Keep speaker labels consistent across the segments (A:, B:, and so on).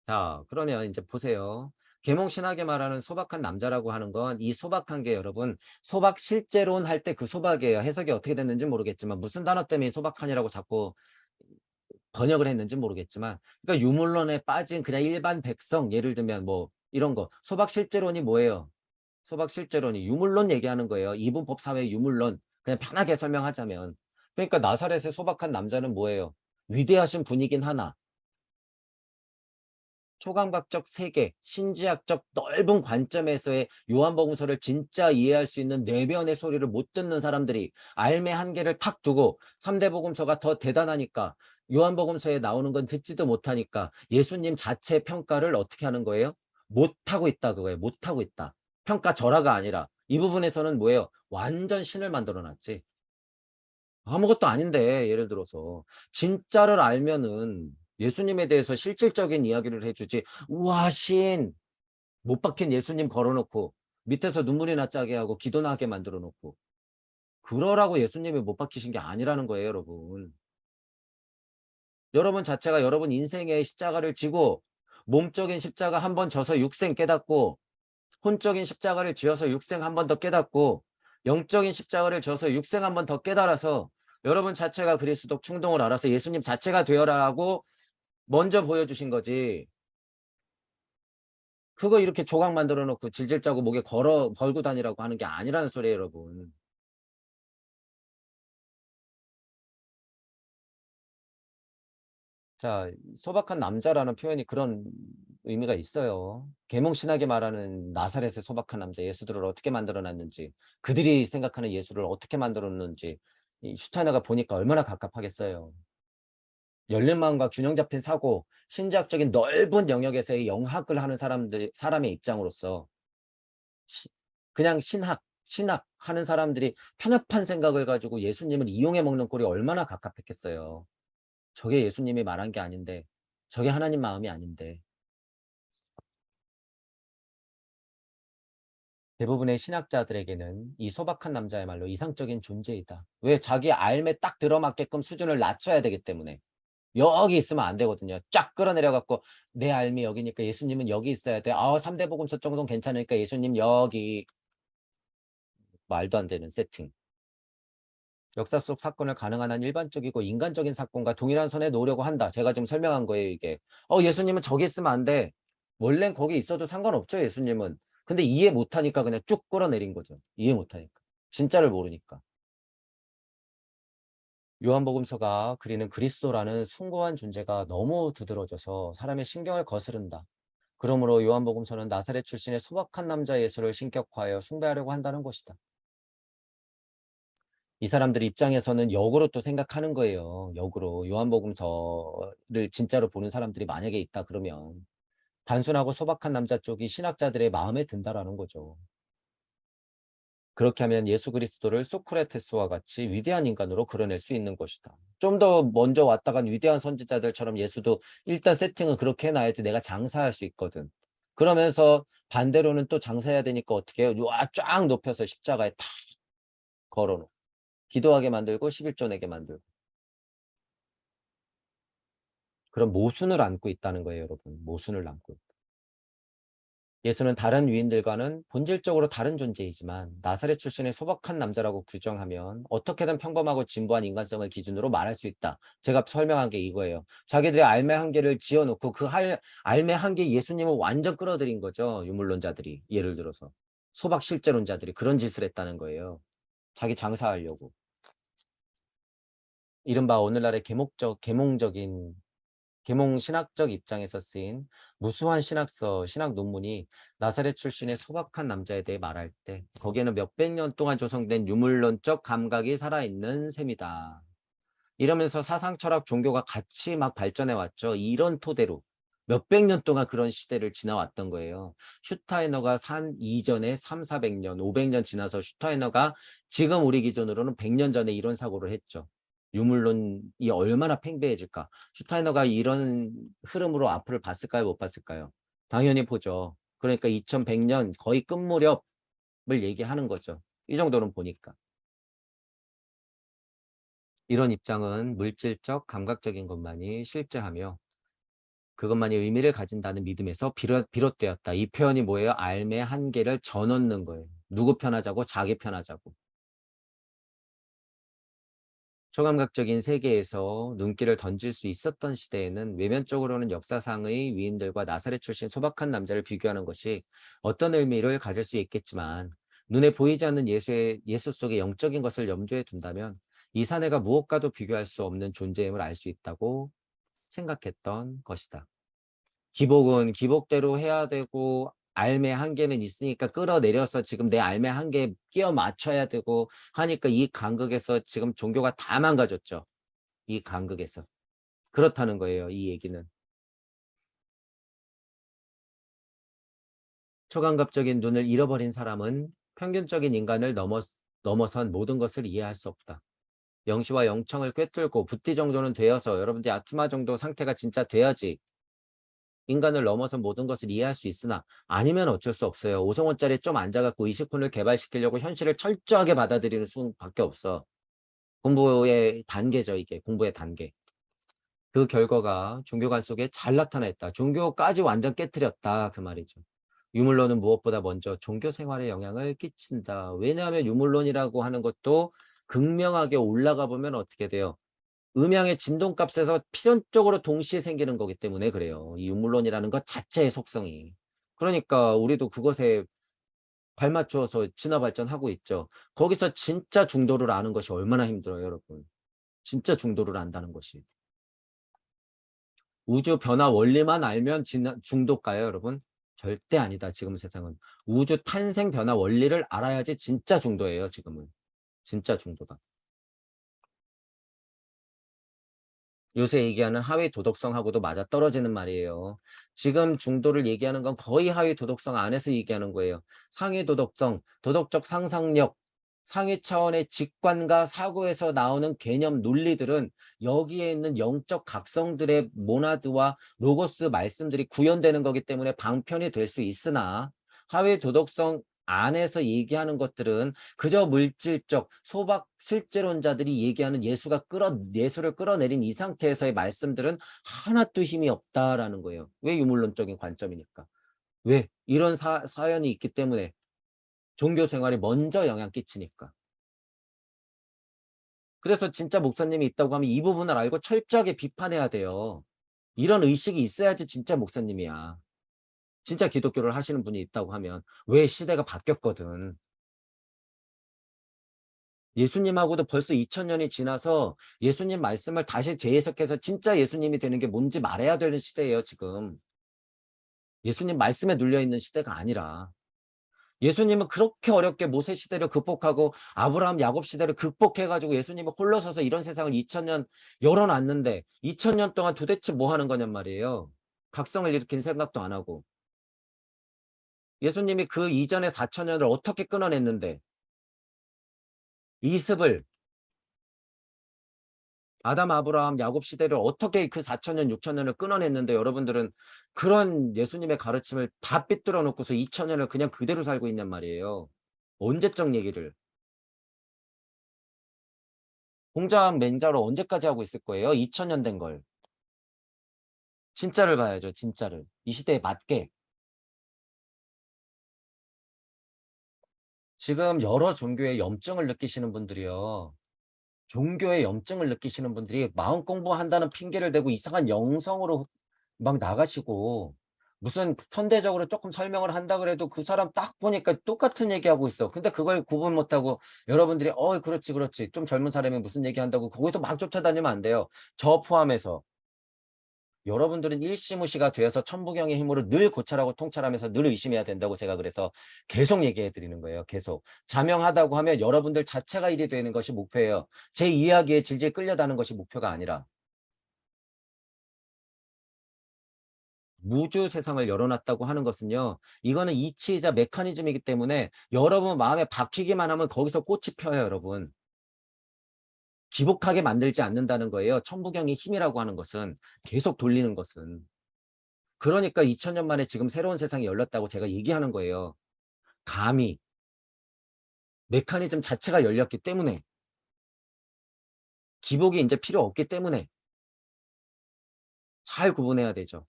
A: 자, 그러면 이제 보세요. 계몽신학에 말하는 소박한 남자라고 하는 건 이 소박한 게 여러분 소박 실제론 할 때 그 소박이에요. 해석이 어떻게 됐는지 모르겠지만 무슨 단어 때문에 소박한이라고 자꾸 번역을 했는지 모르겠지만 그러니까 유물론에 빠진 그냥 일반 백성 예를 들면 뭐 이런 거 소박 실제론이 뭐예요? 소박 실제론이 유물론 얘기하는 거예요. 이분법 사회 유물론. 그냥 편하게 설명하자면. 그러니까 나사렛의 소박한 남자는 뭐예요? 위대하신 분이긴 하나 초감각적 세계, 신지학적 넓은 관점에서의 요한복음서를 진짜 이해할 수 있는 내면의 소리를 못 듣는 사람들이 알매 한계를 탁 두고 3대 복음서가 더 대단하니까 요한복음서에 나오는 건 듣지도 못하니까 예수님 자체 평가를 어떻게 하는 거예요? 못하고 있다 그거예요. 못하고 있다. 평가 절하가 아니라 이 부분에서는 뭐예요? 완전 신을 만들어 놨지. 아무것도 아닌데 예를 들어서 진짜를 알면은 예수님에 대해서 실질적인 이야기를 해 주지 "우와 신." 못 박힌 예수님 걸어 놓고 밑에서 눈물이 나 짜게 하고 기도나 하게 만들어 놓고 그러라고 예수님이 못 박히신 게 아니라는 거예요 여러분. 여러분 자체가 여러분 인생의 십자가를 지고 몸적인 십자가 한 번 져서 육생 깨닫고 혼적인 십자가를 지어서 육생 한 번 더 깨닫고 영적인 십자가를 져서 육생 한 번 더 깨달아서 여러분 자체가 그리스도 충동을 알아서 예수님 자체가 되어라라고 먼저 보여주신 거지. 그거 이렇게 조각 만들어 놓고 질질 짜고 목에 걸고 다니라고 하는 게 아니라는 소리예요 여러분. 자, 소박한 남자라는 표현이 그런 의미가 있어요. 계몽신학이 말하는 나사렛의 소박한 남자 예수들을 어떻게 만들어 놨는지 그들이 생각하는 예수를 어떻게 만들어 놨는지 이 슈타이너가 보니까 얼마나 갑갑하겠어요. 열린 마음과 균형 잡힌 사고, 신자학적인 넓은 영역에서의 영학을 하는 사람의 입장으로서 시 그냥 신학 하는 사람들이 편협한 생각을 가지고 예수님을 이용해 먹는 꼴이 얼마나 갑갑했겠어요. 저게 예수님이 말한 게 아닌데 저게 하나님 마음이 아닌데 대부분의 신학자들에게는 이 소박한 남자야말로 이상적인 존재이다. 왜? 자기 알 딱 들어맞게끔 수준을 낮춰야 되기 때문에. 여기 있으면 안 되거든요. 쫙 끌어내려 갖고 내 알미 여기니까 예수님은 여기 있어야 돼. 3 대 복음서 정도는 괜찮으니까 예수님 여기. 말도 안 되는 세팅. 역사 속 사건을 가능한 한 일반적이고 인간적인 사건과 동일한 선에 놓으려고 한다. 제가 지금 설명한 거예요, 이게. 예수님은 저기 있으면 안 돼. 원래는 거기 있어도 상관없죠, 예수님은. 근데 이해 못 하니까 그냥 쭉 끌어내린 거죠. 이해 못 하니까. 진짜를 모르니까. 요한복음서가 그리는 그리스도라는 숭고한 존재가 너무 두드러져서 사람의 신경을 거스른다. 그러므로 요한복음서는 나사렛 출신의 소박한 남자 예수를 신격화하여 숭배하려고 한다는 것이다. 이 사람들 입장에서는 역으로 또 생각하는 거예요. 역으로 요한복음서를 진짜로 보는 사람들이 만약에 있다 그러면 단순하고 소박한 남자 쪽이 신학자들의 마음에 든다라는 거죠. 그렇게 하면 예수 그리스도를 소크라테스와 같이 위대한 인간으로 그려낼 수 있는 것이다. 좀 더 먼저 왔다 간 위대한 선지자들처럼 예수도 일단 세팅을 그렇게 해 놔야지 내가 장사할 수 있거든. 그러면서 반대로는 또 장사해야 되니까 어떻게 해요? 쫙 높여서 십자가에 탁 걸어 놓고 기도하게 만들고 11조 내게 만들고. 그런 모순을 안고 있다는 거예요 여러분. 모순을 안고. 예수는 다른 위인들과는 본질적으로 다른 존재이지만 나사렛 출신의 소박한 남자라고 규정하면 어떻게든 평범하고 진부한 인간성을 기준으로 말할 수 있다. 제가 설명한 게 이거예요. 자기들의 알매 한계를 지어놓고 그 알매 한계 예수님을 완전 끌어들인 거죠. 유물론자들이. 예를 들어서. 소박 실제론자들이 그런 짓을 했다는 거예요. 자기 장사하려고. 이른바 오늘날의 계몽적인 계몽 신학적 입장에서 쓰인 무수한 신학서, 신학 논문이 나사렛 출신의 소박한 남자에 대해 말할 때 거기에는 몇백 년 동안 조성된 유물론적 감각이 살아있는 셈이다. 이러면서 사상, 철학, 종교가 같이 막 발전해 왔죠. 이런 토대로 몇백 년 동안 그런 시대를 지나왔던 거예요. 슈타이너가 산 이전에 3, 400년, 500년 지나서 슈타이너가 지금 우리 기준으로는 100년 전에 이런 사고를 했죠. 유물론이 얼마나 팽배해질까? 슈타이너가 이런 흐름으로 앞을 봤을까요? 못 봤을까요? 당연히 보죠. 그러니까 2100년 거의 끝 무렵을 얘기하는 거죠. 이 정도는 보니까. 이런 입장은 물질적, 감각적인 것만이 실제하며 그것만이 의미를 가진다는 믿음에서 비롯되었다. 이 표현이 뭐예요? 삶의 한계를 전언는 거예요. 누구 편하자고? 자기 편하자고. 초감각적인 세계에서 눈길을 던질 수 있었던 시대에는 외면적으로는 역사상의 위인들과 나사렛 출신 소박한 남자를 비교하는 것이 어떤 의미를 가질 수 있겠지만, 눈에 보이지 않는 예수 속의 영적인 것을 염두에 둔다면 이 사내가 무엇과도 비교할 수 없는 존재임을 알 수 있다고 생각했던 것이다. 기복은 기복대로 해야 되고 삶의 한계는 있으니까 끌어내려서 지금 내 삶의 한계에 끼워 맞춰야 되고 하니까 이 간극에서 지금 종교가 다 망가졌죠. 이 간극에서. 그렇다는 거예요, 이 얘기는. 초감각적인 눈을 잃어버린 사람은 평균적인 인간을 넘어선 모든 것을 이해할 수 없다. 영시와 영청을 꿰뚫고 붓디 정도는 되어서 여러분들이 아트마 정도 상태가 진짜 돼야지 인간을 넘어선 모든 것을 이해할 수 있으나 아니면 어쩔 수 없어요. 5성원짜리 좀 앉아갖고 의식혼을 개발시키려고 현실을 철저하게 받아들이는 수밖에 없어. 공부의 단계죠, 이게. 공부의 단계. 그 결과가 종교관 속에 잘 나타났다. 종교까지 완전 깨뜨렸다. 그 말이죠. 유물론은 무엇보다 먼저 종교 생활에 영향을 끼친다. 왜냐하면 유물론이라고 하는 것도 극명하게 올라가 보면 어떻게 돼요? 음양의 진동값에서 필연적으로 동시에 생기는 거기 때문에 그래요. 이 유물론이라는 것 자체의 속성이. 그러니까 우리도 그것에 발맞춰서 진화 발전하고 있죠. 거기서 진짜 중도를 아는 것이 얼마나 힘들어요, 여러분. 진짜 중도를 안다는 것이. 우주 변화 원리만 알면 중도일까요, 여러분? 절대 아니다, 지금 세상은. 우주 탄생 변화 원리를 알아야지 진짜 중도예요, 지금은. 진짜 중도다. 요새 얘기하는 하위 도덕성하고도 맞아떨어지는 말이에요. 지금 중도를 얘기하는 건 거의 하위 도덕성 안에서 얘기하는 거예요. 상위 도덕성, 도덕적 상상력, 상위 차원의 직관과 사고에서 나오는 개념 논리들은 여기에 있는 영적 각성들의 모나드와 로고스 말씀들이 구현되는 거기 때문에 방편이 될 수 있으나 하위 도덕성 안에서 얘기하는 것들은 그저 물질적 소박 실제론자들이 얘기하는 예수를 끌어내린 이 상태에서의 말씀들은 하나도 힘이 없다라는 거예요. 왜? 유물론적인 관점이니까. 왜? 이런 사연이 있기 때문에 종교 생활에 먼저 영향 끼치니까. 그래서 진짜 목사님이 있다고 하면 이 부분을 알고 철저하게 비판해야 돼요. 이런 의식이 있어야지 진짜 목사님이야. 진짜 기독교를 하시는 분이 있다고 하면. 왜? 시대가 바뀌었거든. 예수님하고도 벌써 2000년이 지나서 예수님 말씀을 다시 재해석해서 진짜 예수님이 되는 게 뭔지 말해야 되는 시대예요, 지금. 예수님 말씀에 눌려 있는 시대가 아니라. 예수님은 그렇게 어렵게 모세 시대를 극복하고 아브라함, 야곱 시대를 극복해 가지고 예수님이 홀로 서서 이런 세상을 2000년 열어 놨는데 2000년 동안 도대체 뭐 하는 거냔 말이에요. 각성을 일으킨 생각도 안 하고. 예수님이 그 이전의 4000년을 어떻게 끊어냈는데 이습을 아담, 아브라함, 야곱 시대를 어떻게 그 4000년, 6000년을 끊어냈는데 여러분들은 그런 예수님의 가르침을 다 삐뚤어 놓고서 2000년을 그냥 그대로 살고 있냔 말이에요. 언제적 얘기를. 공자와 맹자로 언제까지 하고 있을 거예요? 2000년 된 걸. 진짜를 봐야죠, 진짜를. 이 시대에 맞게. 지금 여러 종교의 염증을 느끼시는 분들이요. 종교의 염증을 느끼시는 분들이 마음 공부한다는 핑계를 대고 이상한 영성으로 막 나가시고 무슨 현대적으로 조금 설명을 한다 그래도 그 사람 딱 보니까 똑같은 얘기하고 있어. 근데 그걸 구분 못하고 여러분들이 그렇지 그렇지 좀 젊은 사람이 무슨 얘기한다고 거기서 막 쫓아다니면 안 돼요. 저 포함해서. 여러분들은 일시무시가 되어서 천부경의 힘으로 늘 고찰하고 통찰하면서 늘 의심해야 된다고 제가 그래서 계속 얘기해 드리는 거예요. 계속. 자명하다고 하면 여러분들 자체가 일이 되는 것이 목표예요. 제 이야기에 질질 끌려다는 것이 목표가 아니라. 무주 세상을 열어놨다고 하는 것은요. 이거는 이치이자 메커니즘이기 때문에 여러분 마음에 박히기만 하면 거기서 꽃이 펴요, 여러분. 기복하게 만들지 않는다는 거예요. 천부경의 힘이라고 하는 것은 계속 돌리는 것은. 그러니까 2000년 만에 지금 새로운 세상이 열렸다고 제가 얘기하는 거예요. 감히 메커니즘 자체가 열렸기 때문에 기복이 이제 필요 없기 때문에 잘 구분해야 되죠.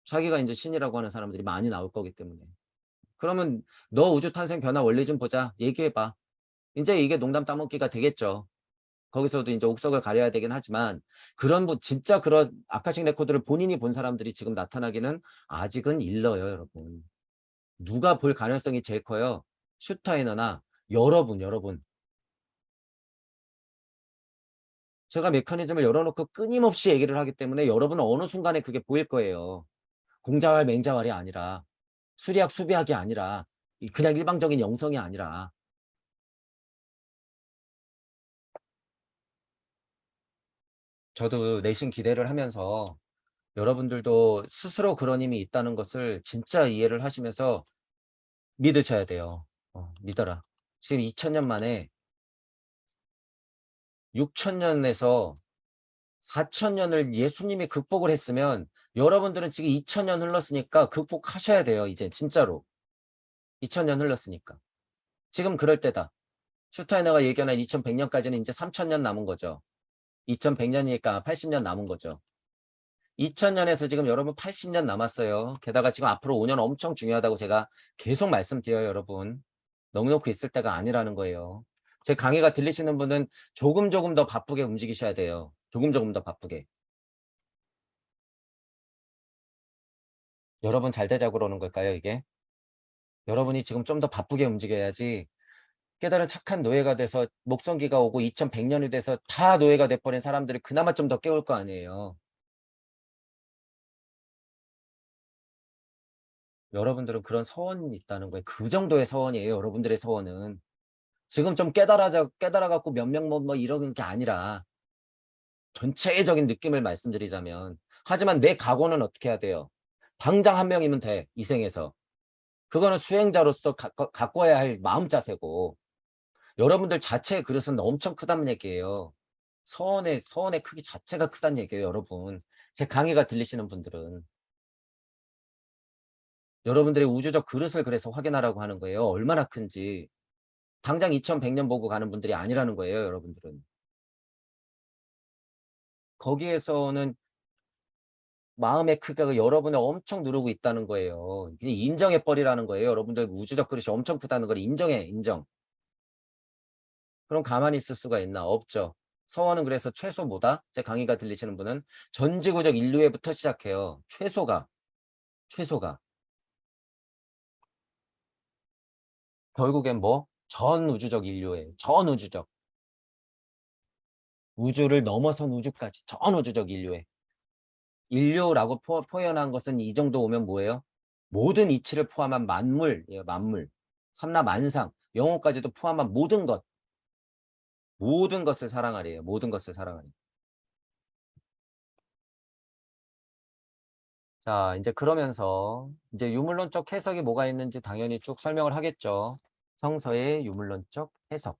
A: 자기가 이제 신이라고 하는 사람들이 많이 나올 거기 때문에. 그러면 "너 우주 탄생 변화 원리 좀 보자. 얘기해 봐." 인제 이게 농담 따먹기가 되겠죠. 거기서도 인제 옥석을 가려야 되긴 하지만 그런 진짜 그런 아카식 레코드를 본인이 본 사람들이 지금 나타나기는 아직은 일러요, 여러분. 누가 볼 가능성이 제일 커요? 슈타이너나 여러분, 여러분. 제가 메커니즘을 열어 놓고 끊임없이 얘기를 하기 때문에 여러분은 어느 순간에 그게 보일 거예요. 공자왈 맹자왈이 아니라 수리학 수비학이 아니라 그냥 일방적인 영성이 아니라. 저도 내심 기대를 하면서 여러분들도 스스로 그런 힘이 있다는 것을 진짜 이해를 하시면서 믿으셔야 돼요. 믿어라. 지금 2000년 만에 6000년에서 4000년을 예수님이 극복을 했으면 여러분들은 지금 2000년 흘렀으니까 극복하셔야 돼요, 이제 진짜로. 2000년 흘렀으니까. 지금 그럴 때다. 슈타이너가 예견한 2100년까지는 이제 3000년 남은 거죠. 2100년이니까 80년 남은 거죠. 2000년에서 지금 여러분 80년 남았어요. 게다가 지금 앞으로 5년 엄청 중요하다고 제가 계속 말씀드려요, 여러분. 넋 놓고 있을 때가 아니라는 거예요. 제 강의가 들리시는 분은 조금 더 바쁘게 움직이셔야 돼요. 조금 더 바쁘게. 여러분 잘 되자고 그러는 걸까요, 이게? 여러분이 지금 좀 더 바쁘게 움직여야지 깨달은 착한 노예가 돼서 목성기가 오고 2100년이 돼서 다 노예가 돼 버린 사람들이 그나마 좀 더 깨울 거 아니에요. 여러분들은 그런 서원이 있다는 거예요. 그 정도의 서원이에요, 여러분들의 서원은. 지금 좀 깨달아 갖고 몇 명 뭐 이러는 게 아니라 전체적인 느낌을 말씀드리자면. 하지만 내 각오는 어떻게 해야 돼요? 당장 한 명이면 돼, 이 생에서. 그거는 수행자로서 갖고 와야 할 마음 자세고 여러분들 자체의 그릇은 엄청 크다는 얘기예요. 서원의 크기 자체가 크다는 얘기예요, 여러분. 제 강의가 들리시는 분들은. 여러분들의 우주적 그릇을 그래서 확인하라고 하는 거예요, 얼마나 큰지. 당장 2100년 보고 가는 분들이 아니라는 거예요, 여러분들은. 거기에서는 마음의 크기가 여러분을 엄청 누르고 있다는 거예요. 그냥 인정해 버리라는 거예요. 여러분들 우주적 그릇이 엄청 크다는 걸 인정해, 인정. 그럼 가만히 있을 수가 있나? 없죠. 서원은 그래서 최소 뭐다? 제 강의가 들리시는 분은 전지구적 인류애부터 시작해요. 최소가, 최소가. 결국엔 뭐? 전우주적 인류애, 전우주적. 우주를 넘어선 우주까지 전우주적 인류애. 인류라고 표현한 것은 이 정도 오면 뭐예요? 모든 이치를 포함한 만물, 예, 만물. 삼라 만상, 영혼까지도 포함한 모든 것, 모든 것을 사랑하래요. 모든 것을 사랑하래. 자, 이제 그러면서 이제 유물론적 해석이 뭐가 있는지 당연히 쭉 설명을 하겠죠. 성서의 유물론적 해석.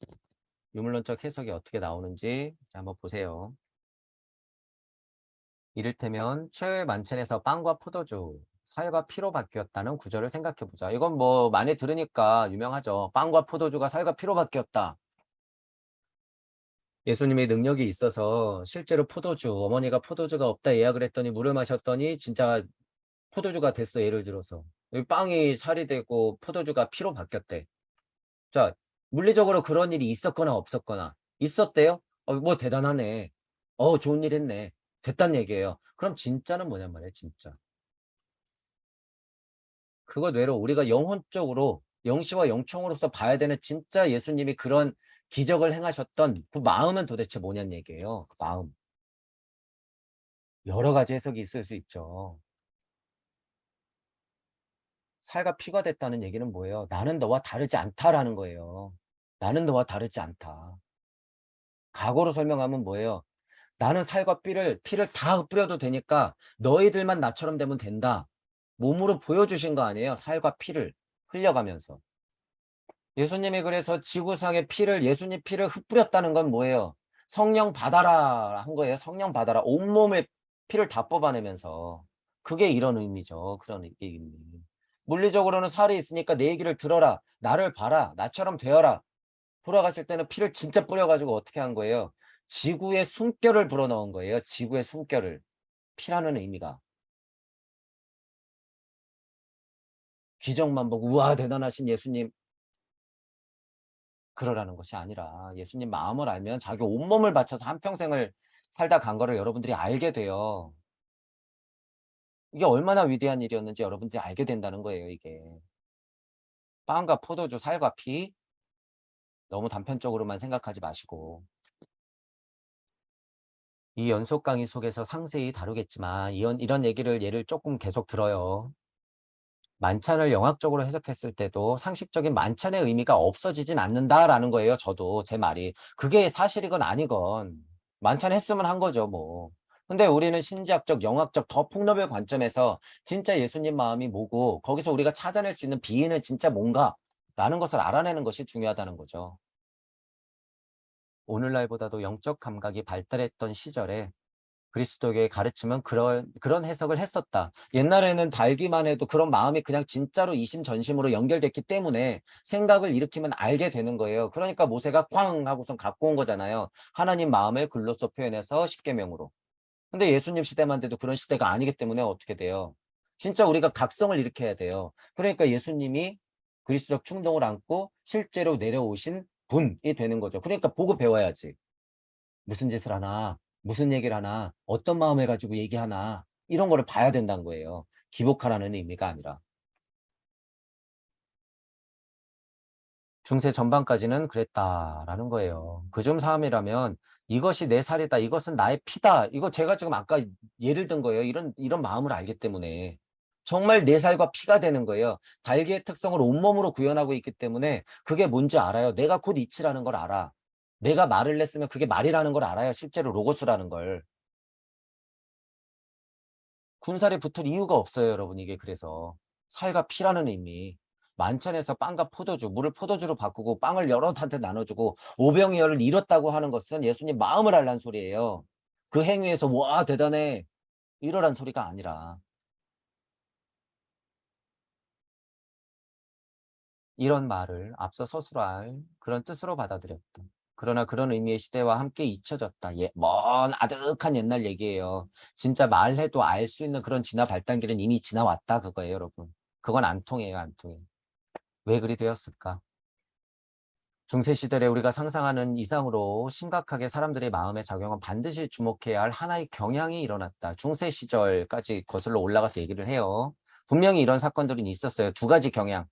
A: 유물론적 해석이 어떻게 나오는지 한번 보세요. 이를테면 최후의 만찬에서 빵과 포도주, 살과 피로 바뀌었다는 구절을 생각해 보자. 이건 뭐 많이 들으니까 유명하죠. 빵과 포도주가 살과 피로 바뀌었다. 예수님의 능력이 있어서 실제로 포도주, 어머니가 포도주가 없다 예약을 했더니 물을 마셨더니 진짜 포도주가 됐어, 예를 들어서. 이 빵이 살이 되고 포도주가 피로 바뀌었대. 자, 물리적으로 그런 일이 있었거나 없었거나 있었대요? 뭐 대단하네. 좋은 일 했네. 됐단 얘기예요. 그럼 진짜는 뭐냔 말이에요, 진짜. 그것 외로 우리가 영혼적으로 영시와 영총으로서 봐야 되는 진짜 예수님이 그런 기적을 행하셨던 그 마음은 도대체 뭐냔 얘기예요. 그 마음. 여러 가지 해석이 있을 수 있죠. 살과 피가 됐다는 얘기는 뭐예요? 나는 너와 다르지 않다라는 거예요. 나는 너와 다르지 않다. 과거로 설명하면 뭐예요? 나는 살과 피를 다 뿌려도 되니까 너희들만 나처럼 되면 된다. 몸으로 보여주신 거 아니에요? 살과 피를 흘려가면서. 예수님이 그래서 지구상의 피를 예수님 피를 흩뿌렸다는 건 뭐예요? "성령 받아라." 한 거예요. "성령 받아라." 온몸에 피를 다 뽑아내면서. 그게 이런 의미죠. 그런 의미. 물리적으로는 살이 있으니까 "내 얘기를 들어라. 나를 봐라. 나처럼 되어라." 돌아가실 때는 피를 진짜 뿌려 가지고 어떻게 한 거예요? 지구의 숨결을 불어넣은 거예요, 지구의 숨결을. 피라는 의미가. 기적만 보고 우와 대단하신 예수님 그러라는 것이 아니라 예수님 마음을 알면 자기 온몸을 바쳐서 한평생을 살다 간 거를 여러분들이 알게 돼요. 이게 얼마나 위대한 일이었는지 여러분들이 알게 된다는 거예요 이게. 빵과 포도주, 살과 피 너무 단편적으로만 생각하지 마시고. 이 연속 강의 속에서 상세히 다루겠지만 이런 얘기를 예를 조금 계속 들어요. 만찬을 영학적으로 해석했을 때도 상식적인 만찬의 의미가 없어지진 않는다라는 거예요 저도 제 말이. 그게 사실이건 아니건 만찬 했으면 한 거죠 뭐. 근데 우리는 신지학적, 영학적 더 폭넓은 관점에서 진짜 예수님 마음이 뭐고 거기서 우리가 찾아낼 수 있는 비인은 진짜 뭔가라는 것을 알아내는 것이 중요하다는 거죠. 오늘날보다도 영적 감각이 발달했던 시절에 그리스도교의 가르침은 그런 해석을 했었다. 옛날에는 달기만 해도 그런 마음이 그냥 진짜로 이심전심으로 연결됐기 때문에 생각을 일으키면 알게 되는 거예요. 그러니까 모세가 쾅 하고선 갖고 온 거잖아요. 하나님 마음을 글로써 표현해서 십계명으로. 근데 예수님 시대만 돼도 그런 시대가 아니기 때문에 어떻게 돼요? 진짜 우리가 각성을 일으켜야 돼요. 그러니까 예수님이 그리스도적 충동을 안고 실제로 내려오신 분이 되는 거죠. 그러니까 보고 배워야지. 무슨 짓을 하나, 무슨 얘기를 하나, 어떤 마음을 가지고 얘기하나 이런 거를 봐야 된다는 거예요. 기복하라는 의미가 아니라. 중세 전반까지는 그랬다라는 거예요. 그중 사함이라면 이것이 내 살이다. 이것은 나의 피다. 이거 제가 지금 아까 예를 든 거예요. 이런 마음을 알기 때문에. 정말 내 살과 피가 되는 거예요. 달기의 특성을 온몸으로 구현하고 있기 때문에 그게 뭔지 알아요. 내가 곧 이치라는 걸 알아. 내가 말을 냈으면 그게 말이라는 걸 알아요. 실제로 로고스라는 걸. 군살이 붙을 이유가 없어요 여러분 이게 그래서. 살과 피라는 의미. 만찬에서 빵과 포도주, 물을 포도주로 바꾸고 빵을 여럿한테 나눠주고 오병이어를 이뤘다고 하는 것은 예수님 마음을 알란 소리예요. 그 행위에서 "와 대단해." 이러란 소리가 아니라 이런 말을 앞서 서술할 그런 뜻으로 받아들였다. 그러나 그런 의미의 시대와 함께 잊혀졌다. 먼 아득한 옛날 얘기예요. 진짜 말해도 알 수 있는 그런 진화 발단기는 이미 지나왔다 그거예요 여러분. 그건 안 통해요 안 통해. 왜 그리 되었을까? 중세 시대에 우리가 상상하는 이상으로 심각하게 사람들의 마음에 작용은 반드시 주목해야 할 하나의 경향이 일어났다. 중세 시절까지 거슬러 올라가서 얘기를 해요. 분명히 이런 사건들은 있었어요. 두 가지 경향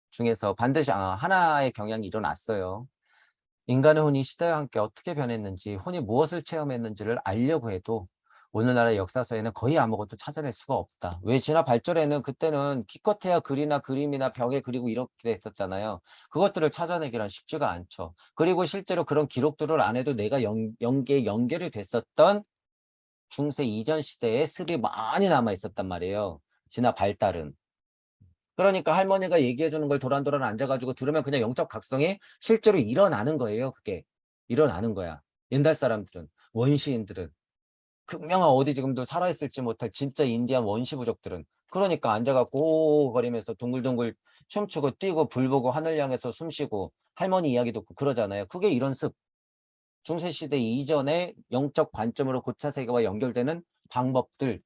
A: 중에서 반드시 하나의 경향이 일어났어요. 인간의 혼이 시대와 함께 어떻게 변했는지, 혼이 무엇을 체험했는지를 알려고 해도 오늘날의 역사서에는 거의 아무것도 찾아낼 수가 없다. 왜 진화 발전에는 그때는 기껏해야 글이나 그림이나 벽에 그리고 이렇게 됐었잖아요. 그것들을 찾아내기란 쉽지가 않죠. 그리고 실제로 그런 기록들을 안 해도 내가 연계이 됐었던 중세 이전 시대의 습이 많이 남아 있었단 말이에요. 진화 발달은. 그러니까 할머니가 얘기해 주는 걸 도란도란 앉아 가지고 들으면 그냥 영적 각성이 실제로 일어나는 거예요 그게. 일어나는 거야. 옛날 사람들은. 원시인들은. 극명한 어디 지금도 살아 있을지 못할 진짜 인디안 원시 부족들은. 그러니까 앉아 갖고 오거리면서 둥글둥글 춤추고 뛰고 불 보고 하늘 향해서 숨 쉬고 할머니 이야기 듣고 그러잖아요. 그게 이런 습. 중세 시대 이전의 영적 관점으로 고차 세계와 연결되는 방법들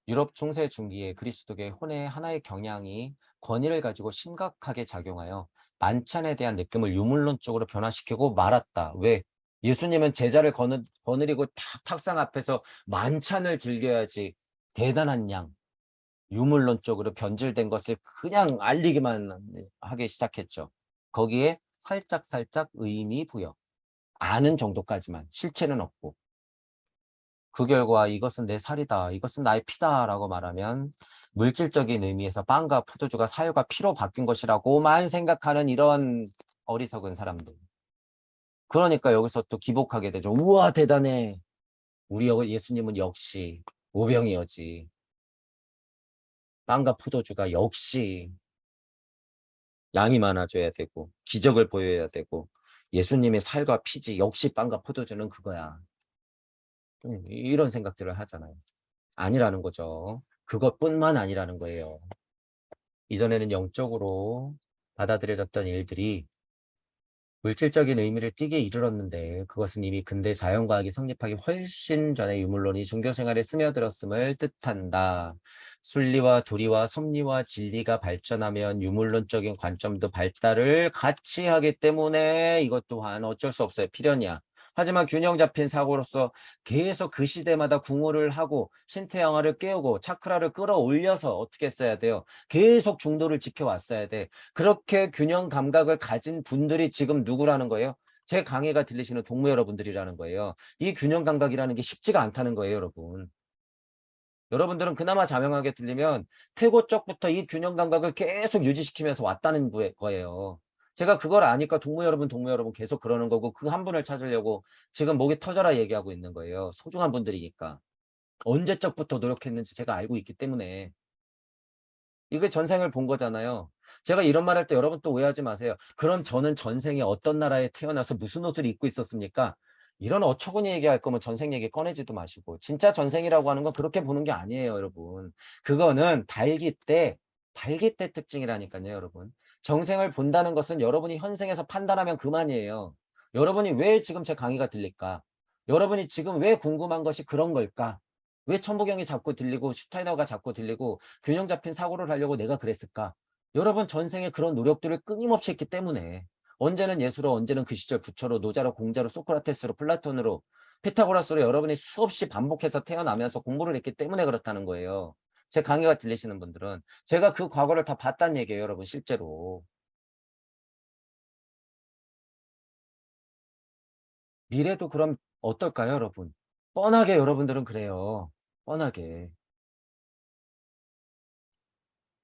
A: 유럽 중세 중기에 그리스도교의 혼의 하나의 경향이 권위를 가지고 심각하게 작용하여 만찬에 대한 느낌을 유물론적으로 변화시키고 말았다. 왜? 예수님은 제자를 거느리고 탁상 앞에서 만찬을 즐겨야지 대단한 양, 유물론적으로 변질된 것을 그냥 알리기만 하기 시작했죠. 거기에 살짝살짝 의미 부여. 아는 정도까지만 실체는 없고. 그 결과 "이것은 내 살이다. 이것은 나의 피다."라고 말하면 물질적인 의미에서 빵과 포도주가 살과 피로 바뀐 것이라고만 생각하는 이런 어리석은 사람들. 그러니까 여기서 또 기복하게 되죠. "우와 대단해. 우리 예수님은 역시 오병이어지. 빵과 포도주가 역시 양이 많아져야 되고 기적을 보여야 되고 예수님의 살과 피지 역시 빵과 포도주는 그거야." 이런 생각들을 하잖아요. 아니라는 거죠. 그것뿐만 아니라는 거예요. 이전에는 영적으로 받아들여졌던 일들이 물질적인 의미를 띠게 이르렀는데 그것은 이미 근대 자연과학이 성립하기 훨씬 전에 유물론이 종교생활에 스며들었음을 뜻한다. 순리와 도리와 섭리와 진리가 발전하면 유물론적인 관점도 발달을 같이 하기 때문에 이것 또한 어쩔 수 없어요. 필연이야. 하지만 균형 잡힌 사고로서 계속 그 시대마다 궁호를 하고 신태양화를 깨우고 차크라를 끌어올려서 어떻게 써야 돼요? 계속 중도를 지켜왔어야 돼. 그렇게 균형 감각을 가진 분들이 지금 누구라는 거예요? 제 강의가 들리시는 동무 여러분들이라는 거예요. 이 균형 감각이라는 게 쉽지가 않다는 거예요, 여러분. 여러분들은 그나마 자명하게 들리면 태고 쪽부터 이 균형 감각을 계속 유지시키면서 왔다는 거예요. 제가 그걸 아니까 동무 여러분 계속 그러는 거고 그 한 분을 찾으려고 지금 목이 터져라 얘기하고 있는 거예요. 소중한 분들이니까. 언제적부터 노력했는지 제가 알고 있기 때문에. 이게 전생을 본 거잖아요. 제가 이런 말 할 때 여러분 또 오해하지 마세요. "그럼 저는 전생에 어떤 나라에 태어나서 무슨 옷을 입고 있었습니까?" 이런 어처구니 얘기할 거면 전생 얘기 꺼내지도 마시고. 진짜 전생이라고 하는 건 그렇게 보는 게 아니에요, 여러분. 그거는 달기 때 특징이라니깐요, 여러분. 정생을 본다는 것은 여러분이 현생에서 판단하면 그만이에요. 여러분이 왜 지금 제 강의가 들릴까? 여러분이 지금 왜 궁금한 것이 그런 걸까? 왜 천부경이 자꾸 들리고 슈타이너가 자꾸 들리고 균형 잡힌 사고를 하려고 내가 그랬을까? 여러분 전생에 그런 노력들을 끊임없이 했기 때문에 언제는 예수로 언제는 그 시절 부처로 노자로 공자로 소크라테스로 플라톤으로 피타고라스로 여러분이 수없이 반복해서 태어나면서 공부를 했기 때문에 그렇다는 거예요. 제 강의가 들리시는 분들은 제가 그 과거를 다 봤다는 얘기예요, 여러분 실제로. 미래도 그럼 어떨까요, 여러분? 뻔하게 여러분들은 그래요. 뻔하게.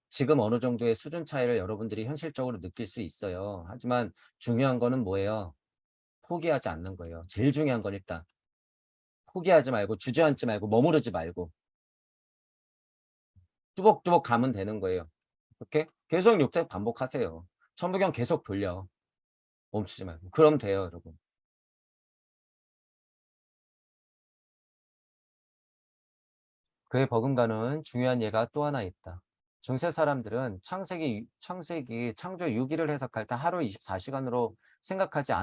A: 지금 어느 정도의 수준 차이를 여러분들이 현실적으로 느낄 수 있어요. 하지만 중요한 거는 뭐예요? 포기하지 않는 거예요. 제일 중요한 건 일단 포기하지 말고 주저앉지 말고 머무르지 말고 뚜벅뚜벅 가면 되는 거예요. 오케이? 계속 욕설 반복하세요. 천부경 계속 돌려. 멈추지 말고. 그럼 돼요, 여러분. 그에 버금가는 중요한 예가 또 하나 있다. 중세 사람들은 창세기 창조 6일을 해석할 때 하루 24시간으로 생각하지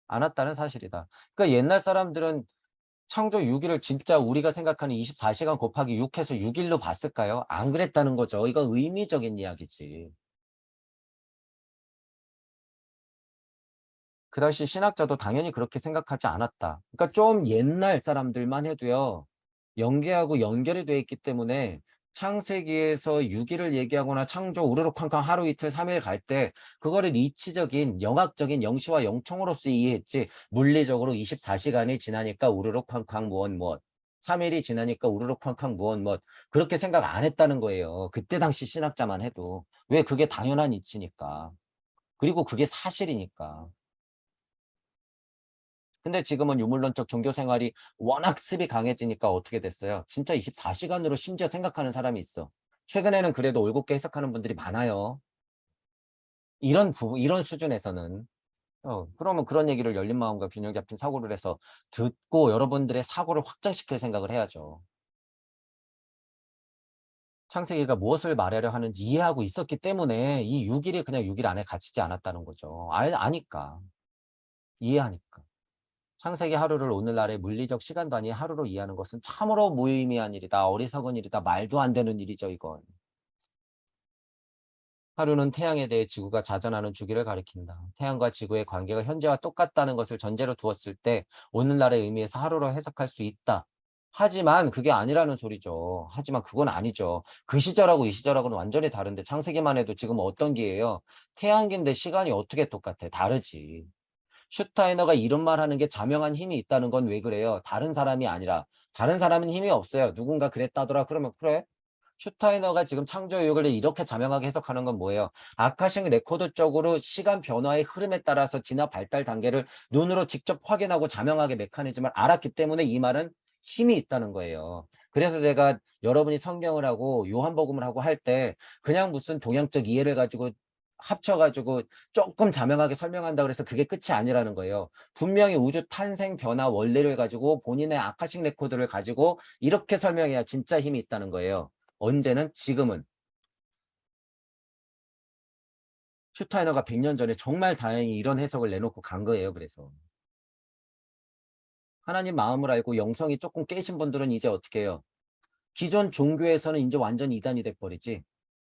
A: 않았다는 사실이다. 그러니까 옛날 사람들은 창조 6 일을 진짜 우리가 생각하는 24시간 곱하기 6 해서 6 일로 봤을까요? 안 그랬다는 거죠. 이건 의미적인 이야기지. 그 당시 신학자도 당연히 그렇게 생각하지 않았다. 그러니까 좀 옛날 사람들만 해도요. 연계하고 연결이 돼 있기 때문에 창세기에서 6 일을 얘기하거나 창조 우르르 쾅쾅 하루 이틀 3일 갈 때 그거를 이치적인 영학적인 영시와 영청으로서 이해했지 물리적으로 24시간이 지나니까 우르르 쾅쾅 무엇 무엇 3 일이 지나니까 우르르 쾅쾅 무엇 무엇 그렇게 생각 안 했다는 거예요. 그때 당시 신학자만 해도. 왜 그게 당연한 이치니까. 그리고 그게 사실이니까. 근데 지금은 유물론적 종교 생활이 워낙 습이 강해지니까 어떻게 됐어요? 진짜 24시간으로 심지어 생각하는 사람이 있어. 최근에는 그래도 올곧게 해석하는 분들이 많아요. 이런 수준에서는. 그러면 그런 얘기를 열린 마음과 균형 잡힌 사고를 해서 듣고 여러분들의 사고를 확장시킬 생각을 해야죠. 창세기가 무엇을 말하려 하는지 이해하고 있었기 때문에 이 6 일이 그냥 6일 안에 갇히지 않았다는 거죠. 아니까. 이해하니까. 창세기 하루를 오늘날의 물리적 시간 단위 하루로 이해하는 것은 참으로 무의미한 일이다. 어리석은 일이다. 말도 안 되는 일이죠, 이건. 하루는 태양에 대해 지구가 자전하는 주기를 가리킨다. 태양과 지구의 관계가 현재와 똑같다는 것을 전제로 두었을 때 오늘날의 의미에서 하루로 해석할 수 있다. 하지만 그게 아니라는 소리죠. 하지만 그건 아니죠. 그 시절하고 이 시절하고는 완전히 다른데 창세기만 해도 지금 어떤 기예요? 태양계인데 시간이 어떻게 똑같아? 다르지. 슈타이너가 이런 말 하는 게 자명한 힘이 있다는 건 왜 그래요? 다른 사람이 아니라. 다른 사람은 힘이 없어요. 누군가 그랬다더라. 그러면 그래? 슈타이너가 지금 창조유역을 이렇게 자명하게 해석하는 건 뭐예요? 아카식 레코드 쪽으로 시간 변화의 흐름에 따라서 진화 발달 단계를 눈으로 직접 확인하고 자명하게 메커니즘을 알았기 때문에 이 말은 힘이 있다는 거예요. 그래서 제가 여러분이 성경을 하고 요한복음을 하고 할 때 그냥 무슨 동양적 이해를 가지고 합쳐 가지고 조금 자명하게 설명한다 그래서 그게 끝이 아니라는 거예요. 분명히 우주 탄생 변화 원리를 가지고 본인의 아카식 레코드를 가지고 이렇게 설명해야 진짜 힘이 있다는 거예요. 언제는 지금은 슈타이너가 100년 전에 정말 다행히 이런 해석을 내놓고 간 거예요. 그래서 하나님 마음을 알고 영성이 조금 깨신 분들은 이제 어떻게 해요? 기존 종교에서는 이제 완전 이단이 돼 버리지.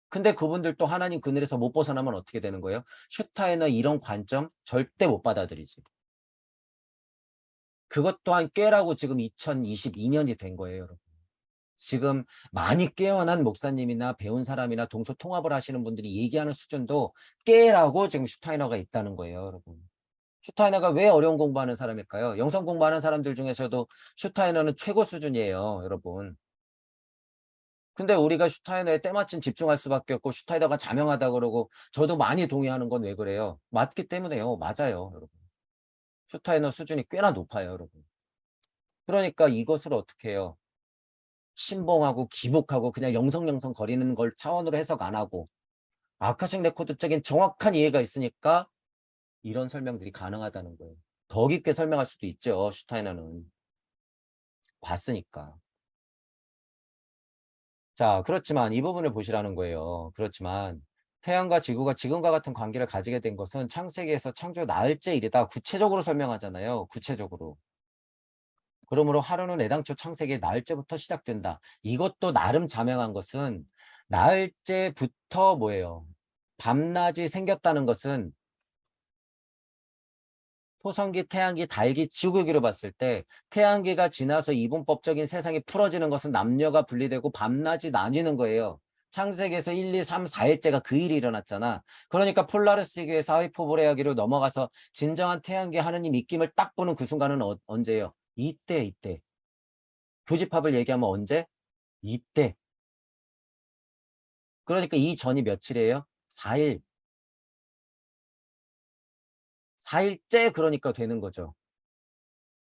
A: 근데 그분들도 하나님 그늘에서 못 벗어나면 어떻게 되는 거예요? 슈타이너 이런 관점 절대 못 받아들이지. 그것 또한 깨라고 지금 2022년이 된 거예요, 여러분. 지금 많이 깨어난 목사님이나 배운 사람이나 동서통합을 하시는 분들이 얘기하는 수준도 깨라고 지금 슈타이너가 있다는 거예요, 여러분. 슈타이너가 왜 어려운 공부하는 사람일까요? 영성 공부하는 사람들 중에서도 슈타이너는 최고 수준이에요, 여러분. 근데 우리가 슈타이너에 때마침 집중할 수밖에 없고 슈타이너가 자명하다 그러고 저도 많이 동의하는 건 왜 그래요? 맞기 때문에요. 맞아요, 여러분. 슈타이너 수준이 꽤나 높아요, 여러분. 그러니까 이것을 어떻게 해요? 신봉하고 기복하고 그냥 영성영성 거리는 걸 차원으로 해석 안 하고 아카식 레코드적인 정확한 이해가 있으니까 이런 설명들이 가능하다는 거예요. 더 깊게 설명할 수도 있죠, 슈타이너는. 봤으니까. 자, 그렇지만 이 부분을 보시라는 거예요. 그렇지만 태양과 지구가 지금과 같은 관계를 가지게 된 것은 창세기에서 창조 나흘째 일이다. 구체적으로 설명하잖아요. 구체적으로. 그러므로 하루는 애당초 창세기의 나흘째부터 시작된다. 이것도 나름 자명한 것은 나흘째부터 뭐예요? 밤낮이 생겼다는 것은 토성기, 태양기, 달기, 지구기로 봤을 때 태양기가 지나서 이분법적인 세상이 풀어지는 것은 남녀가 분리되고 밤낮이 나뉘는 거예요. 창세기에서 1, 2, 3, 4일째가 그 일이 일어났잖아. 그러니까 폴라르스기에서 하이퍼보레아기로 넘어가서 진정한 태양기 하느님 입김을 딱 보는 그 순간은 언제예요? 이때. 교집합을 얘기하면 언제? 이때. 그러니까 이 전이 며칠이에요? 4일. 4일째 그러니까 되는 거죠.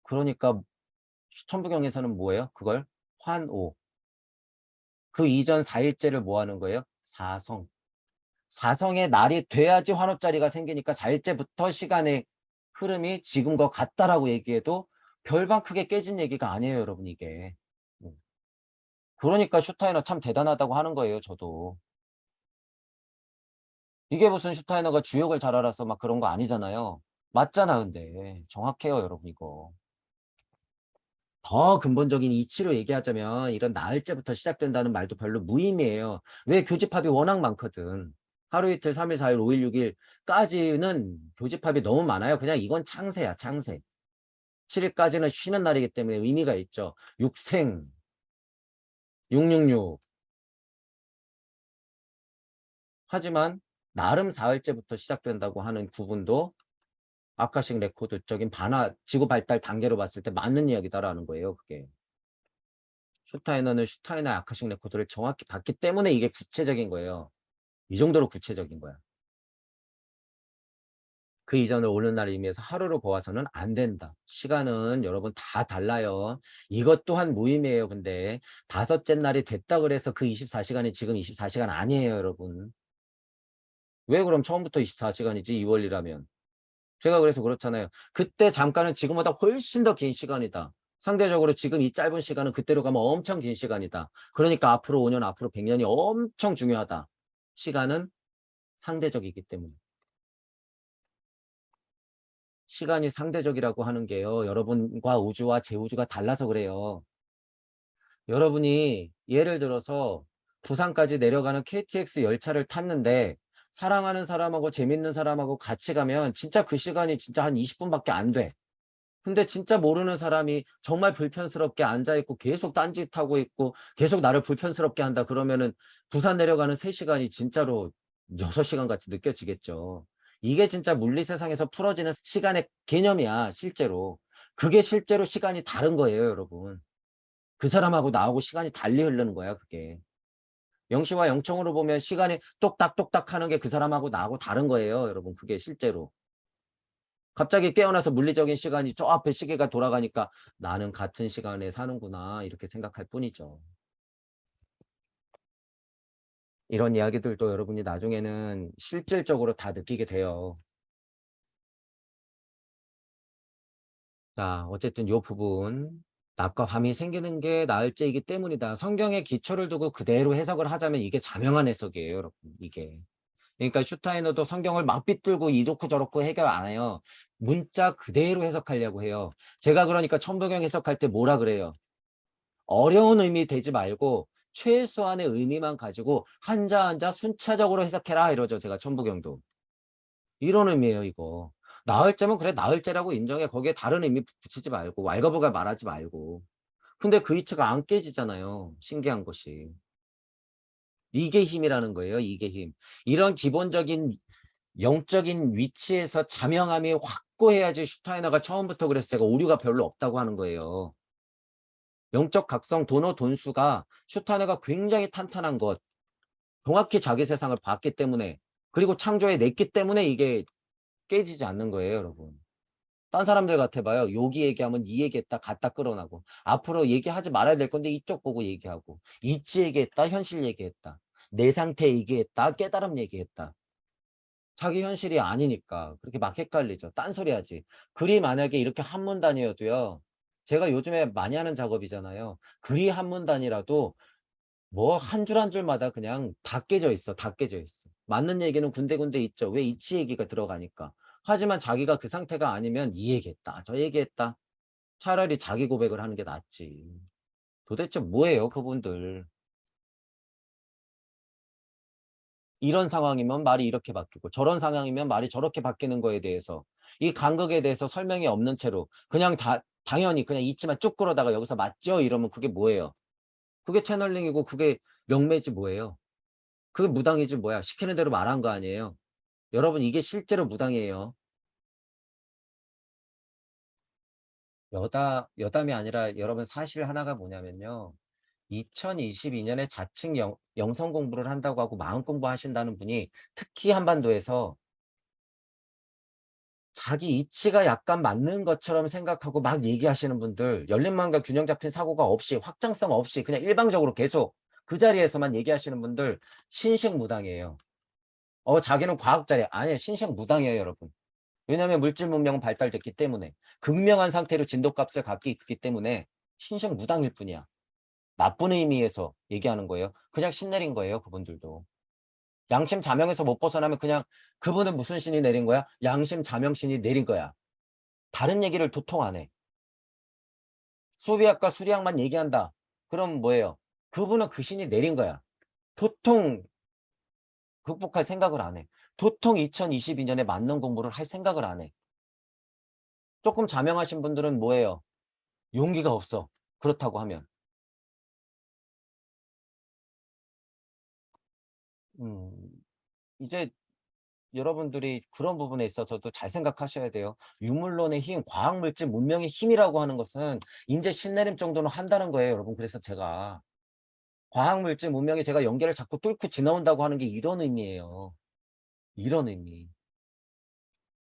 A: 그러니까 천부경에서는 뭐예요? 그걸 환오. 그 이전 4일째를 뭐 하는 거예요? 사성. 사성의 날이 돼야지 환호자리가 생기니까 4일째부터 시간의 흐름이 지금과 같다라고 얘기해도 별반 크게 깨진 얘기가 아니에요, 여러분, 이게. 음. 그러니까 슈타이너 참 대단하다고 하는 거예요, 저도. 이게 무슨 슈타이너가 주역을 잘 알아서 막 그런 거 아니잖아요. 맞잖아, 근데. 정확해요, 여러분, 이거. 더 근본적인 이치로 얘기하자면 이런 나흘째부터 시작된다는 말도 별로 무의미해요. 왜 교집합이 워낙 많거든. 하루 이틀, 3일, 4일, 5일, 6일까지는 교집합이 너무 많아요. 그냥 이건 창세야, 창세. 7일까지는 쉬는 날이기 때문에 의미가 있죠. 육생, 666. 하지만 나름 4일째부터 시작된다고 하는 구분도 아카식 레코드적인 지구 발달 단계로 봤을 때 맞는 이야기다라는 거예요, 그게. 슈타이너는 슈타이너의 아카식 레코드를 정확히 봤기 때문에 이게 구체적인 거예요. 이 정도로 구체적인 거야. 그 이전을 오는 날을 의미해서 하루로 보아서는 안 된다. 시간은 여러분 다 달라요. 이것 또한 무의미해요. 근데 다섯째 날이 됐다 그래서 그 24시간이 지금 24시간 아니에요, 여러분. 왜 그럼 처음부터 24시간이지 2월이라면? 제가 그래서 그렇잖아요. 그때 잠깐은 지금보다 훨씬 더 긴 시간이다. 상대적으로 지금 이 짧은 시간은 그때로 가면 엄청 긴 시간이다. 그러니까 앞으로 5년, 앞으로 100년이 엄청 중요하다. 시간은 상대적이기 때문에. 시간이 상대적이라고 하는 게요. 여러분과 우주와 제 우주가 달라서 그래요. 여러분이 예를 들어서 부산까지 내려가는 KTX 열차를 탔는데 사랑하는 사람하고 재밌는 사람하고 같이 가면 진짜 그 시간이 진짜 한 20분밖에 안 돼. 근데 진짜 모르는 사람이 정말 불편스럽게 앉아있고 계속 딴짓하고 있고 계속 나를 불편스럽게 한다 그러면은 부산 내려가는 3시간이 진짜로 6시간 같이 느껴지겠죠. 이게 진짜 물리 세상에서 풀어지는 시간의 개념이야, 실제로. 그게 실제로 시간이 다른 거예요, 여러분. 그 사람하고 나하고 시간이 달리 흐르는 거야, 그게. 영시와 영청으로 보면 시간이 똑딱똑딱 하는 게 그 사람하고 나하고 다른 거예요, 여러분. 그게 실제로. 갑자기 깨어나서 물리적인 시간이 저 앞에 시계가 돌아가니까 '나는 같은 시간에 사는구나.' 이렇게 생각할 뿐이죠. 이런 이야기들도 여러분이 나중에는 실질적으로 다 느끼게 돼요. 자, 어쨌든 요 부분 낮과 밤이 생기는 게 나흘째이기 때문이다. 성경의 기초를 두고 그대로 해석을 하자면 이게 자명한 해석이에요, 여러분, 이게. 그러니까 슈타이너도 성경을 막 빗들고 이렇고 저렇고 해결 안 해요. 문자 그대로 해석하려고 해요. 제가 그러니까 천부경 해석할 때 뭐라 그래요? 어려운 의미 되지 말고 최소한의 의미만 가지고 한자 한자 순차적으로 해석해라 이러죠. 제가 천부경도. 이런 의미예요 이거. 나흘째면 그래 나흘째라고 인정해. 거기에 다른 의미 붙이지 말고 왈가불가 말하지 말고. 근데 그 이치가 안 깨지잖아요. 신기한 것이. 이게 힘이라는 거예요. 이게 힘. 이런 기본적인 영적인 위치에서 자명함이 확고해야지 슈타이너가 처음부터 그래서 제가 오류가 별로 없다고 하는 거예요. 영적 각성 도노 돈수가 슈타이너가 굉장히 탄탄한 것, 정확히 자기 세상을 봤기 때문에 그리고 창조해 냈기 때문에 이게 깨지지 않는 거예요, 여러분. 딴 사람들 같아 봐요. 여기 얘기하면 이 얘기했다 갖다 끌어나고 앞으로 얘기하지 말아야 될 건데 이쪽 보고 얘기하고 이치 얘기했다 현실 얘기했다 내 상태 얘기했다 깨달음 얘기했다. 자기 현실이 아니니까 그렇게 막 헷갈리죠. 딴소리 하지. 글이 만약에 이렇게 한 문단이어도요. 제가 요즘에 많이 하는 작업이잖아요. 글이 한 문단이라도 뭐 한 줄 한 줄마다 그냥 다 깨져 있어. 다 깨져 있어. 맞는 얘기는 군데군데 있죠. 왜 이치 얘기가 들어가니까. 하지만 자기가 그 상태가 아니면 이 얘기했다. 저 얘기했다. 차라리 자기 고백을 하는 게 낫지. 도대체 뭐예요, 그분들. 이런 상황이면 말이 이렇게 바뀌고 저런 상황이면 말이 저렇게 바뀌는 거에 대해서 이 간극에 대해서 설명이 없는 채로 그냥 당연히 그냥 있지만 쭉 끌어다가 여기서 맞죠? 이러면 그게 뭐예요? 그게 채널링이고 그게 명매지 뭐예요? 그게 무당이지 뭐야. 시키는 대로 말한 거 아니에요. 여러분 이게 실제로 무당이에요. 여담이 아니라 여러분 사실 하나가 뭐냐면요. 2022년에 자칭 영성 공부를 한다고 하고 마음 공부하신다는 분이 특히 한반도에서 자기 이치가 약간 맞는 것처럼 생각하고 막 얘기하시는 분들 열린 마음과 균형 잡힌 사고가 없이 확장성 없이 그냥 일방적으로 계속 그 자리에서만 얘기하시는 분들 신식무당이에요. 자기는 과학자래. 아니에요. 신식무당이에요 여러분. 왜냐하면 물질 문명은 발달됐기 때문에 극명한 상태로 진도값을 갖고 있기 때문에 신식무당일 뿐이야. 나쁜 의미에서 얘기하는 거예요. 그냥 신내린 거예요 그분들도. 양심 자명에서 못 벗어나면 그냥 그분은 무슨 신이 내린 거야? 양심 자명신이 내린 거야. 다른 얘기를 도통 안 해. 수비학과 수리학만 얘기한다. 그럼 뭐예요? 그분은 그 신이 내린 거야. 도통 극복할 생각을 안 해. 도통 2022년에 맞는 공부를 할 생각을 안 해. 조금 자명하신 분들은 뭐예요? 용기가 없어. 그렇다고 하면. 음, 이제 여러분들이 그런 부분에 있어서도 잘 생각하셔야 돼요. 유물론의 힘, 과학물질 문명의 힘이라고 하는 것은 인제 신내림 정도는 한다는 거예요, 여러분. 그래서 제가 과학물질 문명이 제가 연계를 자꾸 뚫고 지나온다고 하는 게 이런 의미예요. 이런 의미.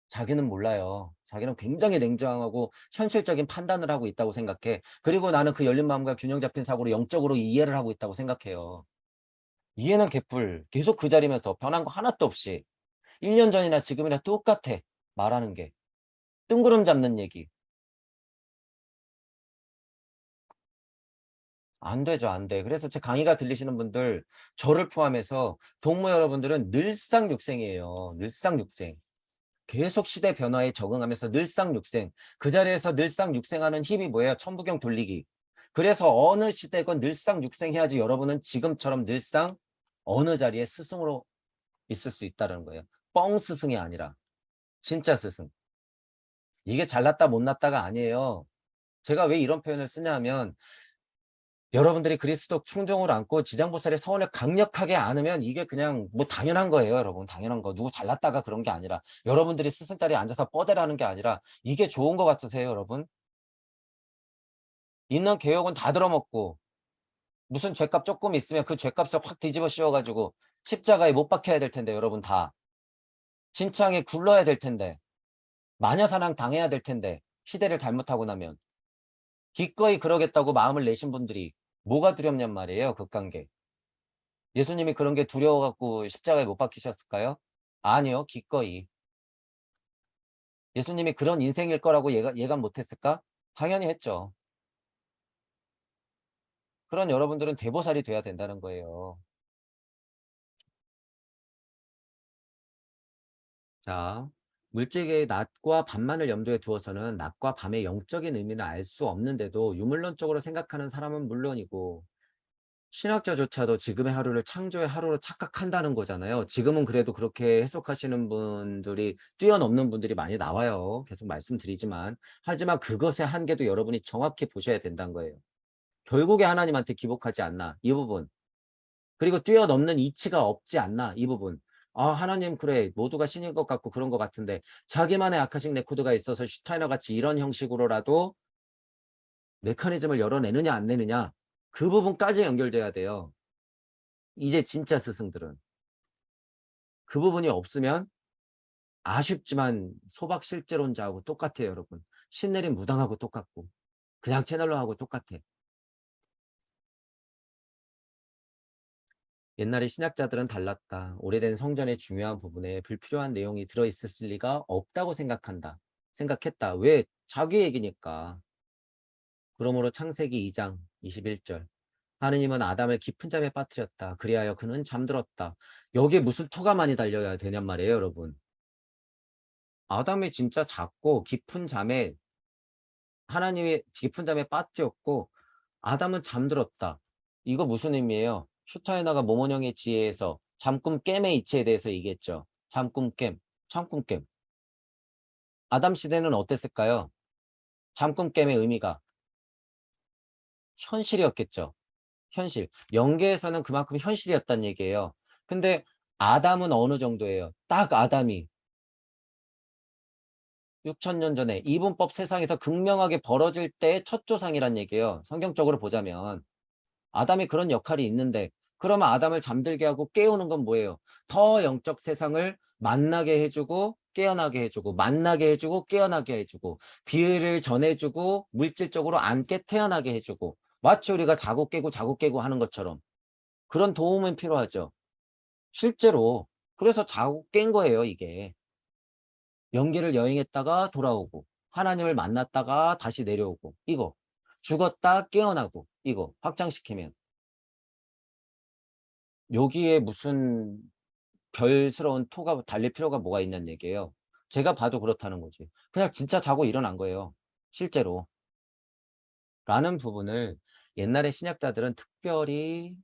A: 자기는 몰라요. 자기는 굉장히 냉정하고 현실적인 판단을 하고 있다고 생각해. 그리고 나는 그 열린 마음과 균형 잡힌 사고로 영적으로 이해를 하고 있다고 생각해요. 이해는 개뿔. 계속 그 자리면서 변한 거 하나도 없이. 1년 전이나 지금이나 똑같아. 말하는 게. 뜬구름 잡는 얘기. 안 되죠. 안 돼. 그래서 제 강의가 들리시는 분들 저를 포함해서 동무 여러분들은 늘상육생이에요. 늘상육생. 계속 시대 변화에 적응하면서 늘상육생. 그 자리에서 늘상육생하는 힘이 뭐예요? 천부경 돌리기. 그래서 어느 시대건 늘상육생해야지 여러분은 지금처럼 늘상 어느 자리에 스승으로 있을 수 있다는 거예요. 뻥 스승이 아니라 진짜 스승. 이게 잘났다 못났다가 아니에요. 제가 왜 이런 표현을 쓰냐 하면 여러분들이 그리스도 충정을 안고 지장보살의 서원을 강력하게 안으면 이게 그냥 뭐 당연한 거예요, 여러분. 당연한 거. 누구 잘났다가 그런 게 아니라 여러분들이 스승 자리에 앉아서 뻐대라는 게 아니라 이게 좋은 거 같으세요, 여러분? 있는 개혁은 다 들어먹고 무슨 죗값 조금 있으면 그 죗값을 확 뒤집어 씌워 가지고 십자가에 못 박혀야 될 텐데 여러분 다. 진창에 굴러야 될 텐데. 마녀사냥 당해야 될 텐데. 시대를 잘못하고 나면. 기꺼이 그러겠다고 마음을 내신 분들이 뭐가 두렵냔 말이에요, 극관계. 예수님이 그런 게 두려워 갖고 십자가에 못 박히셨을까요? 아니요. 기꺼이. 예수님이 그런 인생일 거라고 예감 못 했을까? 당연히 했죠. 그런 여러분들은 대보살이 돼야 된다는 거예요. 자, 물질계의 낮과 밤만을 염두에 두어서는 낮과 밤의 영적인 의미는 알 수 없는데도 유물론적으로 생각하는 사람은 물론이고 신학자조차도 지금의 하루를 창조의 하루로 착각한다는 거잖아요. 지금은 그래도 그렇게 해석하시는 분들이 뛰어넘는 분들이 많이 나와요. 계속 말씀드리지만. 하지만 그것의 한계도 여러분이 정확히 보셔야 된다는 거예요. 결국에 하나님한테 기복하지 않나 이 부분. 그리고 뛰어넘는 이치가 없지 않나 이 부분. 아 하나님 그래 모두가 신인 것 같고 그런 것 같은데 자기만의 아카식 레코드가 있어서 슈타이너 같이 이런 형식으로라도 메커니즘을 열어내느냐 안 내느냐 그 부분까지 연결돼야 돼요. 이제 진짜 스승들은. 그 부분이 없으면 아쉽지만 소박 실제론자하고 똑같아요 여러분. 신내림 무당하고 똑같고 그냥 채널러 하고 똑같아. 옛날에 신학자들은 달랐다. 오래된 성전의 중요한 부분에 불필요한 내용이 들어있을 리가 없다고 생각했다. 왜? 자기 얘기니까. 그러므로 창세기 2장 21절. 하느님은 아담을 깊은 잠에 빠뜨렸다. 그리하여 그는 잠들었다. 여기에 무슨 토가 많이 달려야 되냔 말이에요, 여러분. 아담이 진짜 작고 깊은 잠에 하나님이 깊은 잠에 빠뜨렸고 아담은 잠들었다. 이거 무슨 의미예요? 슈타이너가 모모령의 지혜에서 잠꿈 깸의 이치에 대해서 얘기했죠. 잠꿈 깸, 잠꿈 깸. 아담 시대는 어땠을까요? 잠꿈 깸의 의미가 현실이었겠죠. 현실. 영계에서는 그만큼 현실이었단 얘기예요. 근데 아담은 어느 정도예요? 딱 아담이 6,000년 전에 이분법 세상에서 극명하게 벌어질 때의 첫 조상이란 얘기예요. 성경적으로 보자면. 아담이 그런 역할이 있는데 그러면 아담을 잠들게 하고 깨우는 건 뭐예요? 더 영적 세상을 만나게 해주고 깨어나게 해주고 만나게 해주고 깨어나게 해주고 비를 전해주고 물질적으로 앉게 태어나게 해주고 마치 우리가 자고 깨고 하는 것처럼 그런 도움은 필요하죠. 실제로 그래서 자고 깬 거예요 이게. 영계를 여행했다가 돌아오고 하나님을 만났다가 다시 내려오고 이거 죽었다 깨어나고 이거 확장시키면 여기에 무슨 별스러운 토가 달릴 필요가 뭐가 있냐는 얘기예요. 제가 봐도 그렇다는 거지. 그냥 진짜 자고 일어난 거예요. 실제로. 라는 부분을 옛날의 신약자들은 특별히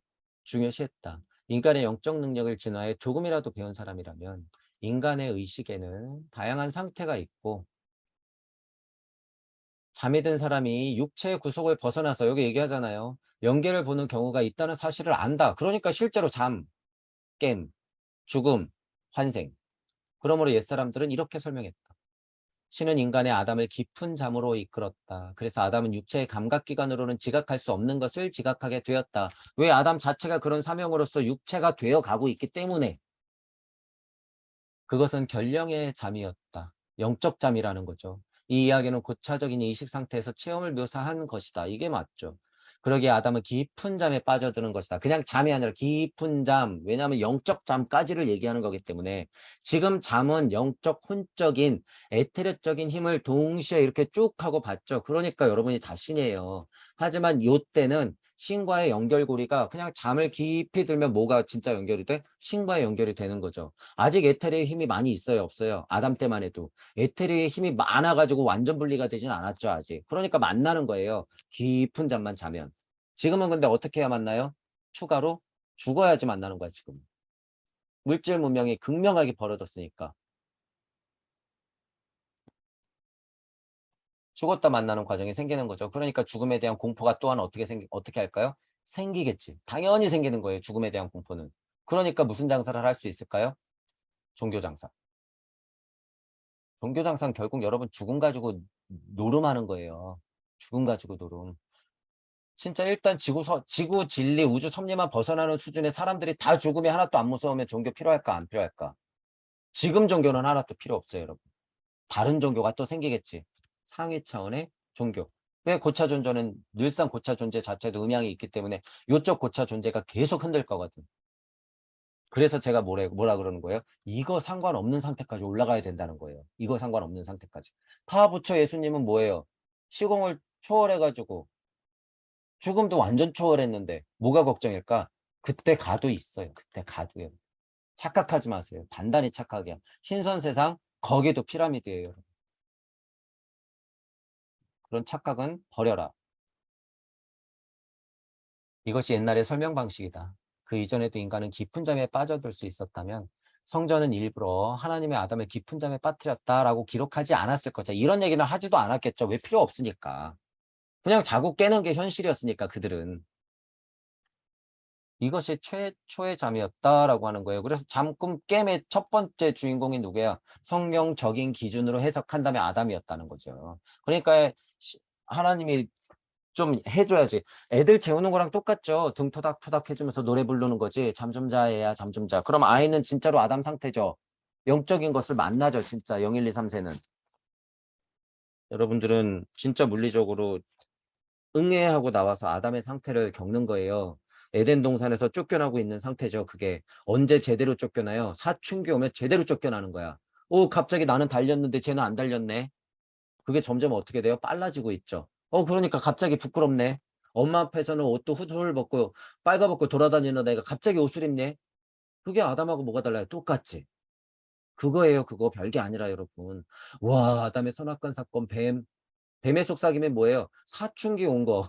A: 중요시했다. 인간의 영적 능력을 진화해 조금이라도 배운 사람이라면 인간의 의식에는 다양한 상태가 있고 잠이 든 사람이 육체의 구속을 벗어나서 여기 얘기하잖아요. 영계를 보는 경우가 있다는 사실을 안다. 그러니까 실제로 잠, 깸, 죽음, 환생. 그러므로 옛사람들은 이렇게 설명했다. 신은 인간의 아담을 깊은 잠으로 이끌었다. 그래서 아담은 육체의 감각기관으로는 지각할 수 없는 것을 지각하게 되었다. 왜? 아담 자체가 그런 사명으로서 육체가 되어 가고 있기 때문에 그것은 결령의 잠이었다. 영적 잠이라는 거죠. 이 이야기는 고차적인 의식 상태에서 체험을 묘사한 것이다. 이게 맞죠. 그러기에 아담은 깊은 잠에 빠져드는 것이다. 그냥 잠이 아니라 깊은 잠. 왜냐하면 영적 잠까지를 얘기하는 거기 때문에 지금 잠은 영적 혼적인 에테르적인 힘을 동시에 이렇게 쭉 하고 봤죠. 그러니까 여러분이 다 신이에요. 하지만 요때는 신과의 연결고리가 그냥 잠을 깊이 들면 뭐가 진짜 연결이 돼? 신과의 연결이 되는 거죠. 아직 에테르의 힘이 많이 있어요, 없어요? 아담 때만 해도. 에테르의 힘이 많아가지고 완전 분리가 되진 않았죠, 아직. 그러니까 만나는 거예요. 깊은 잠만 자면. 지금은 근데 어떻게 해야 만나요? 추가로 죽어야지 만나는 거야, 지금. 물질 문명이 극명하게 벌어졌으니까. 죽었다 만나는 과정이 생기는 거죠. 그러니까 죽음에 대한 공포가 또한 어떻게 할까요? 생기겠지. 당연히 생기는 거예요, 죽음에 대한 공포는. 그러니까 무슨 장사를 할 수 있을까요? 종교 장사. 종교 장사는 결국 여러분 죽음 가지고 노름하는 거예요. 죽음 가지고 노름. 진짜 일단 지구 진리, 우주 섭리만 벗어나는 수준의 사람들이 다 죽음이 하나도 안 무서우면 종교 필요할까 안 필요할까? 지금 종교는 하나도 필요 없어요, 여러분. 다른 종교가 또 생기겠지. 상위 차원의 종교. 왜 고차 존재는 늘상 고차 존재 자체도 음향이 있기 때문에 요쪽 고차 존재가 계속 흔들 거거든. 그래서 제가 뭐라 그러는 거예요? 이거 상관없는 상태까지 올라가야 된다는 거예요. 이거 상관없는 상태까지. 타 부처 예수님은 뭐예요? 시공을 초월해가지고 죽음도 완전 초월했는데 뭐가 걱정일까? 그때 가도 있어요. 그때 가도요. 착각하지 마세요. 단단히 착각이야. 신선세상 거기도 피라미드예요. 그런 착각은 버려라. 이것이 옛날의 설명 방식이다. 그 이전에도 인간은 깊은 잠에 빠져들 수 있었다면 성전은 일부러 하나님의 아담을 깊은 잠에 빠뜨렸다라고 기록하지 않았을 거죠. 이런 얘기는 하지도 않았겠죠. 왜 필요 없으니까. 그냥 자고 깨는 게 현실이었으니까 그들은. 이것이 최초의 잠이었다라고 하는 거예요. 그래서 잠꿈 깸의 첫 번째 주인공이 누구야? 성경적인 기준으로 해석한다면 아담이었다는 거죠. 그러니까 하나님이 좀 해줘야지. 애들 재우는 거랑 똑같죠. 등 토닥토닥 해주면서 노래 부르는 거지. 잠 좀 자, 애야, 잠 좀 자. 그럼 아이는 진짜로 아담 상태죠. 영적인 것을 만나죠, 진짜. 0, 1, 2, 3세는. 여러분들은 진짜 물리적으로 응애하고 나와서 아담의 상태를 겪는 거예요. 에덴 동산에서 쫓겨나고 있는 상태죠. 그게 언제 제대로 쫓겨나요? 사춘기 오면 제대로 쫓겨나는 거야. 오, 갑자기 나는 달렸는데 쟤는 안 달렸네. 그게 점점 어떻게 돼요? 빨라지고 있죠. 그러니까 갑자기 부끄럽네. 엄마 앞에서는 옷도 후덜 벗고 빨가벗고 돌아다니는 애가 갑자기 옷을 입네. 그게 아담하고 뭐가 달라요? 똑같지. 그거예요. 그거 별게 아니라 여러분. 와, 아담의 선악관 사건 뱀의 속삭임이 뭐예요? 사춘기 온 거.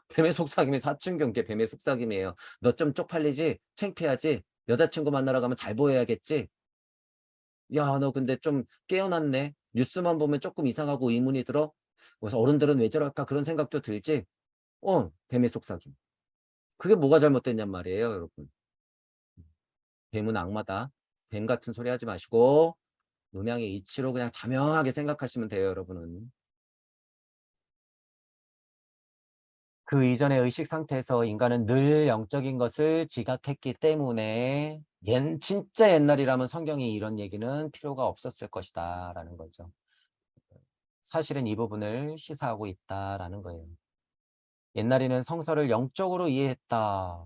A: 뱀의 속삭임이 사춘기 온 게 뱀의 속삭임이에요. 너 좀 쪽팔리지? 창피하지? 여자친구 만나러 가면 잘 보여야겠지? 야, 너 근데 좀 깨어났네. 뉴스만 보면 조금 이상하고 의문이 들어. 그래서 어른들은 왜 저럴까 그런 생각도 들지? 뱀의 속삭임. 그게 뭐가 잘못됐냔 말이에요, 여러분. 뱀은 악마다. 뱀 같은 소리 하지 마시고 음양의 이치로 그냥 자명하게 생각하시면 돼요, 여러분은. 그 이전의 의식 상태에서 인간은 늘 영적인 것을 지각했기 때문에 진짜 옛날이라면 성경이 이런 얘기는 필요가 없었을 것이다 라는 거죠. 사실은 이 부분을 시사하고 있다라는 거예요. 옛날에는 성서를 영적으로 이해했다.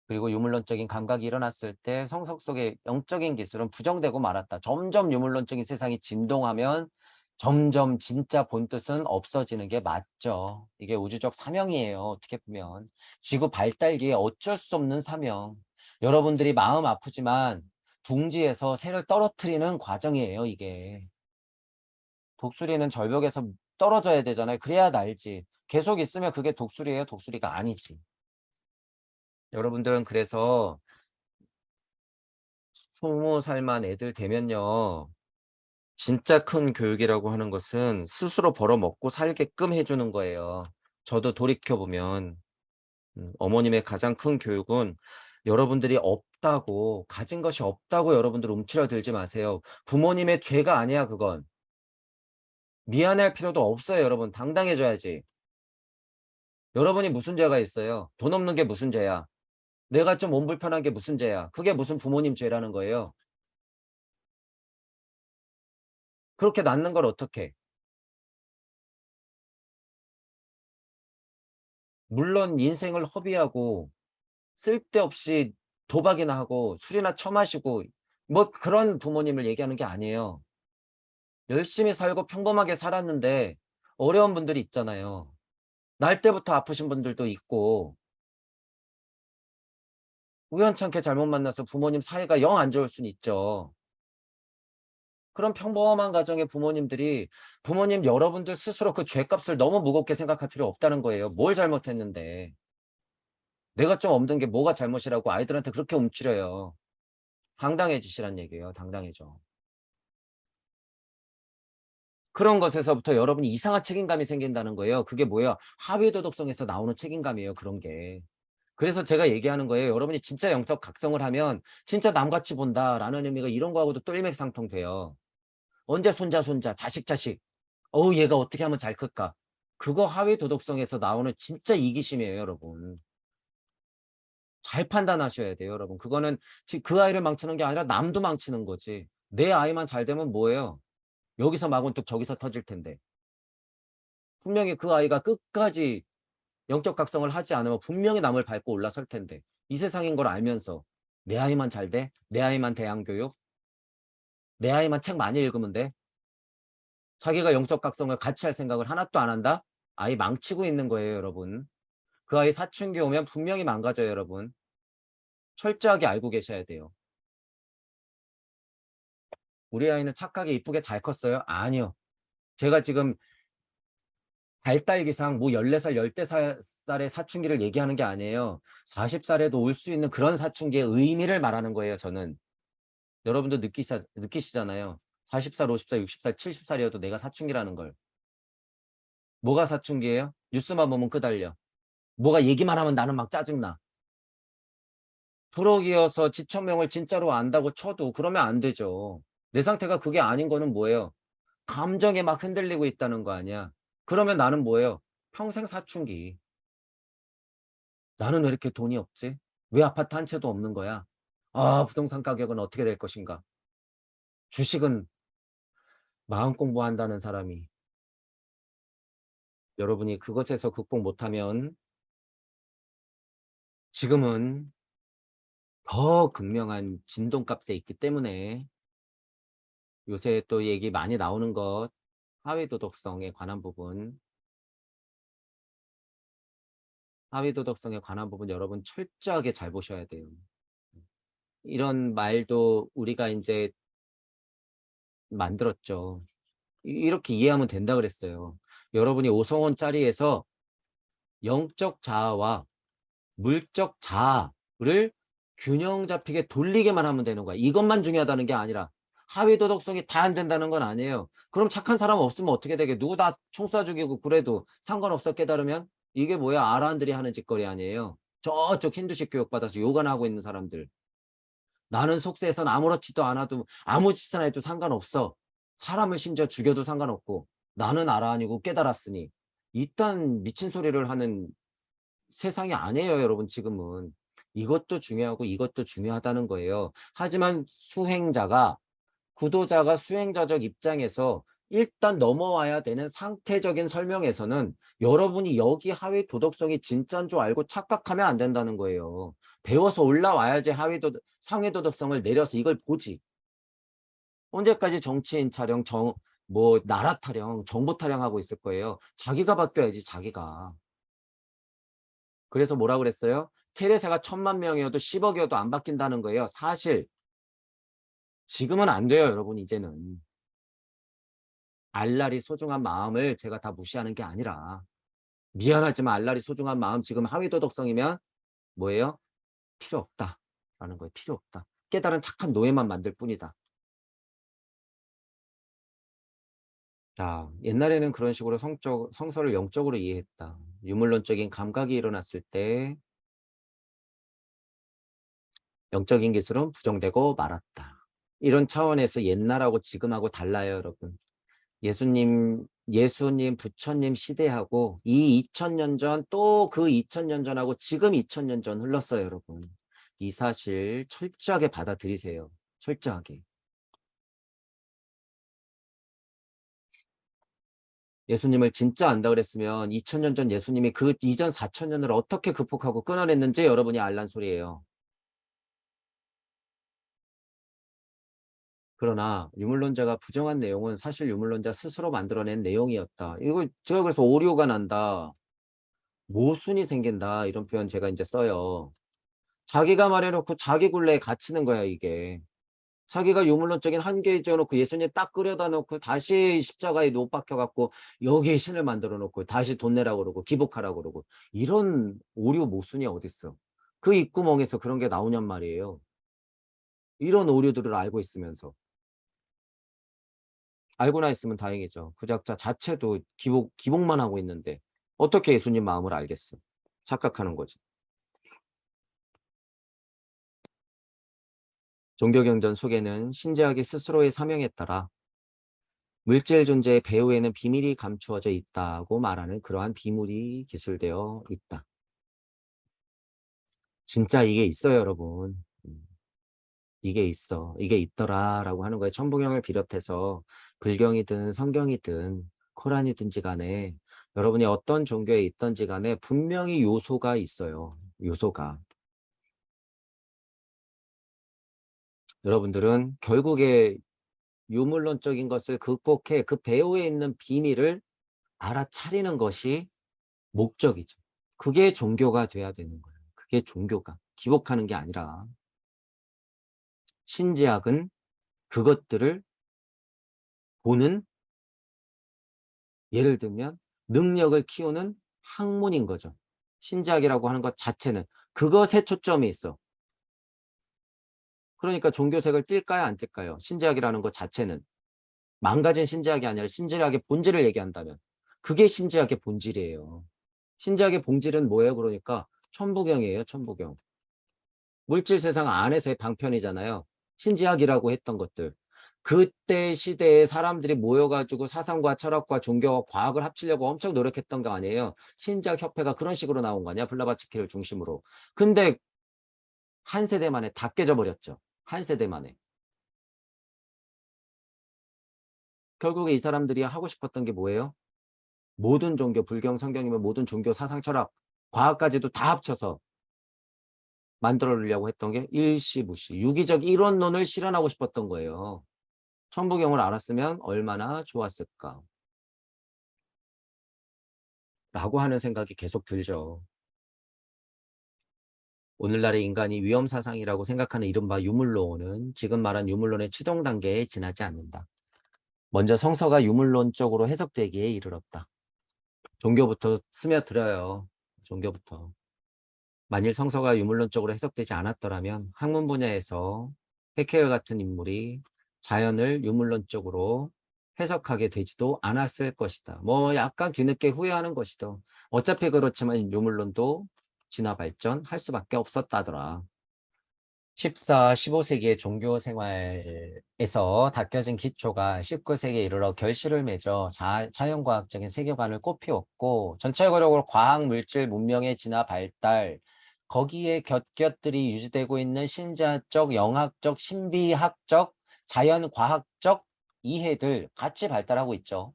A: 그리고 유물론적인 감각이 일어났을 때 성석 속의 영적인 기술은 부정되고 말았다. 점점 유물론적인 세상이 진동하면 점점 진짜 본뜻은 없어지는 게 맞죠. 이게 우주적 사명이에요. 어떻게 보면. 지구 발달기에 어쩔 수 없는 사명. 여러분들이 마음 아프지만 둥지에서 새를 떨어뜨리는 과정이에요. 이게. 독수리는 절벽에서 떨어져야 되잖아요. 그래야 날지. 계속 있으면 그게 독수리예요. 독수리가 아니지. 여러분들은 그래서 20살만 애들 되면요. 진짜 큰 교육이라고 하는 것은 스스로 벌어먹고 살게끔 해 주는 거예요. 저도 돌이켜 보면 어머님의 가장 큰 교육은 여러분들이 없다고 가진 것이 없다고 여러분들 움츠러들지 마세요. 부모님의 죄가 아니야 그건. 미안해할 필요도 없어요 여러분. 당당해져야지. 여러분이 무슨 죄가 있어요? 돈 없는 게 무슨 죄야? 내가 좀 몸 불편한 게 무슨 죄야? 그게 무슨 부모님 죄라는 거예요. 그렇게 낳는 걸 어떡해. 물론 인생을 허비하고 쓸데없이 도박이나 하고 술이나 처마시고 뭐 그런 부모님을 얘기하는 게 아니에요. 열심히 살고 평범하게 살았는데 어려운 분들이 있잖아요. 날 때부터 아프신 분들도 있고 우연찮게 잘못 만나서 부모님 사이가 영 안 좋을 수는 있죠. 그런 평범한 가정의 부모님들이 부모님 여러분들 스스로 그 죄값을 너무 무겁게 생각할 필요 없다는 거예요. 뭘 잘못했는데. 내가 좀 없는 게 뭐가 잘못이라고 아이들한테 그렇게 움츠려요. 당당해지시란 얘기예요. 당당해져. 그런 것에서부터 여러분이 이상한 책임감이 생긴다는 거예요. 그게 뭐예요? 하위 도덕성에서 나오는 책임감이에요, 그런 게. 그래서 제가 얘기하는 거예요. 여러분이 진짜 영적 각성을 하면 진짜 남같이 본다라는 의미가 이런 거하고도 또 일맥상통돼요. 언제 손자, 자식. 얘가 어떻게 하면 잘 클까? 그거 하위 도덕성에서 나오는 진짜 이기심이에요, 여러분. 잘 판단하셔야 돼요, 여러분. 그거는 그 아이를 망치는 게 아니라 남도 망치는 거지. 내 아이만 잘 되면 뭐예요? 여기서 마군뚝 저기서 터질 텐데. 분명히 그 아이가 끝까지 영적 각성을 하지 않으면 분명히 남을 밟고 올라설 텐데. 이 세상인 걸 알면서 내 아이만 잘 돼? 내 아이만 대안교육? 내 아이만 책 많이 읽으면 돼? 자기가 영적 각성을 같이 할 생각을 하나도 안 한다? 아이 망치고 있는 거예요, 여러분. 그 아이 사춘기 오면 분명히 망가져요, 여러분. 철저하게 알고 계셔야 돼요. 우리 아이는 착하게 이쁘게 잘 컸어요? 아니요. 제가 지금 발달기상 뭐 14살, 13살의 사춘기를 얘기하는 게 아니에요. 40살에도 올 수 있는 그런 사춘기의 의미를 말하는 거예요, 저는. 여러분도 느끼시잖아요. 40살, 50살, 60살, 70살이어도 내가 사춘기라는 걸. 뭐가 사춘기예요? 뉴스만 보면 끄달려. 뭐가 얘기만 하면 나는 막 짜증나. 부럭이어서 지천명을 진짜로 안다고 쳐도 그러면 안 되죠. 내 상태가 그게 아닌 거는 뭐예요? 감정에 막 흔들리고 있다는 거 아니야. 그러면 나는 뭐예요? 평생 사춘기. 나는 왜 이렇게 돈이 없지? 왜 아파트 한 채도 없는 거야? 아, 부동산 가격은 어떻게 될 것인가? 주식은 마음 공부한다는 사람이 여러분이 그것에서 극복 못하면 지금은 더 극명한 진동값에 있기 때문에 요새 또 얘기 많이 나오는 것 사회 도덕성에 관한 부분, 사회 도덕성에 관한 부분 여러분 철저하게 잘 보셔야 돼요. 이런 말도 우리가 인제 만들었죠. 이렇게 이해하면 된다 그랬어요. 여러분이 오성원 짜리에서 영적 자아와 물적 자아를 균형 잡히게 돌리게만 하면 되는 거야. 이것만 중요하다는 게 아니라 하위 도덕성이 다 안 된다는 건 아니에요. 그럼 착한 사람 없으면 어떻게 되게 누구 다 총 쏴 죽이고 그래도 상관없어 깨달으면 이게 뭐야 아란들이 하는 짓거리 아니에요. 저쪽 힌두식 교육 받아서 요가나 하고 있는 사람들. 나는 속세에선 아무렇지도 않아도 아무 짓이나 해도 상관없어. 사람을 심지어 죽여도 상관없고 나는 알아아니고 깨달았으니 이딴 미친 소리를 하는 세상이 아니에요 여러분 지금은. 이것도 중요하고 이것도 중요하다는 거예요. 하지만 수행자가 구도자가 수행자적 입장에서 일단 넘어와야 되는 상태적인 설명에서는 여러분이 여기 하위 도덕성이 진짜인 줄 알고 착각하면 안 된다는 거예요. 배워서 올라와야지 하위 도덕 상위 도덕성을 내려서 이걸 보지. 언제까지 정치인 타령 뭐 나라 타령, 정보 타령하고 있을 거예요. 자기가 바뀌어야지 자기가. 그래서 뭐라 그랬어요? 테레사가 1000만 명이어도 10억이어도 안 바뀐다는 거예요. 사실 지금은 안 돼요 여러분 이제는. 알랄이 소중한 마음을 제가 다 무시하는 게 아니라 미안하지만 알랄이 소중한 마음 지금 하위 도덕성이면 뭐예요? 필요 없다라는 거예요. 필요 없다. 깨달은 착한 노예만 만들 뿐이다. 자, 옛날에는 그런 식으로 성서를 영적으로 이해했다. 유물론적인 감각이 일어났을 때 영적인 기술은 부정되고 말았다. 이런 차원에서 옛날하고 지금하고 달라요, 여러분. 예수님, 부처님 시대하고 이 2000년 전 또 그 2000년 전하고 지금 2000년 전 흘렀어요, 여러분. 이 사실 철저하게 받아들이세요. 철저하게. 예수님을 진짜 안다 그랬으면 2000년 전 예수님이 그 이전 4000년을 어떻게 극복하고 끊어냈는지 여러분이 알란 소리예요. 그러나 유물론자가 부정한 내용은 사실 유물론자 스스로 만들어낸 내용이었다. 이거 제가 그래서 오류가 난다. 모순이 생긴다. 이런 표현 제가 이제 써요. 자기가 말해놓고 자기 굴레에 갇히는 거야 이게. 자기가 유물론적인 한계에 지어놓고 예수님 딱 끌어다 놓고 다시 십자가에 못 박혀갖고 여기에 신을 만들어 놓고 다시 돈 내라고 그러고 기복하라고 그러고 이런 오류 모순이 어딨어. 그 입구멍에서 그런 게 나오냔 말이에요. 이런 오류들을 알고 있으면서. 알고나 있으면 다행이죠. 그 작자 자체도 기복만 하고 있는데 어떻게 예수님 마음을 알겠어. 착각하는 거지. 종교경전 속에는 신제학이 스스로의 사명에 따라 물질 존재의 배후에는 비밀이 감추어져 있다고 말하는 그러한 비밀이 기술되어 있다. 진짜 이게 있어요, 여러분. 이게 있어. 이게 있더라라고 하는 거예요. 천부경을 비롯해서 불경이든 성경이든 코란이든지 간에 여러분이 어떤 종교에 있든지 간에 분명히 요소가 있어요. 요소가. 여러분들은 결국에 유물론적인 것을 극복해 그 배후에 있는 비밀을 알아차리는 것이 목적이죠. 그게 종교가 돼야 되는 거예요. 그게 종교가. 기복하는 게 아니라 신지학은 그것들을 보는, 예를 들면 능력을 키우는 학문인 거죠. 신지학이라고 하는 것 자체는 그것에 초점이 있어. 그러니까 종교색을 띨까요 안 띨까요? 신지학이라는 것 자체는. 망가진 신지학이 아니라 신지학의 본질을 얘기한다면 그게 신지학의 본질이에요. 신지학의 본질은 뭐예요? 그러니까 천부경이에요. 천부경. 물질 세상 안에서의 방편이잖아요. 신지학이라고 했던 것들. 그때 시대에 사람들이 모여가지고 사상과 철학과 종교와 과학을 합치려고 엄청 노력했던 거 아니에요. 신지학 협회가 그런 식으로 나온 거 아니야. 블라바츠키를 중심으로. 근데 한 세대 만에 다 깨져 버렸죠. 한 세대 만에. 결국에 이 사람들이 하고 싶었던 게 뭐예요? 모든 종교, 불경, 성경이면 모든 종교, 사상, 철학, 과학까지도 다 합쳐서 만들어내려고 했던 게 일시무시, 유기적 이론론을 실현하고 싶었던 거예요. 천부경을 알았으면 얼마나 좋았을까? 라고 하는 생각이 계속 들죠. 오늘날의 인간이 위험사상이라고 생각하는 이른바 유물론은 지금 말한 유물론의 치동 단계에 지나지 않는다. 먼저 성서가 유물론적으로 해석되기에 이르렀다. 종교부터 스며들어요. 종교부터. 만일 성서가 유물론적으로 해석되지 않았더라면 학문 분야에서 헤켈 같은 인물이 자연을 유물론적으로 해석하게 되지도 않았을 것이다. 뭐 약간 뒤늦게 후회하는 것이다. 어차피 그렇지만 유물론도 진화 발전할 수밖에 없었다더라. 14, 15세기의 종교 생활에서 닦여진 기초가 19세기에 이르러 결실을 맺어 자연과학적인 세계관을 꽃피웠고 전체적으로 과학, 물질, 문명의 진화, 발달, 거기에 곁곁들이 유지되고 있는 신자적, 영학적, 신비학적, 자연과학적 이해들 같이 발달하고 있죠.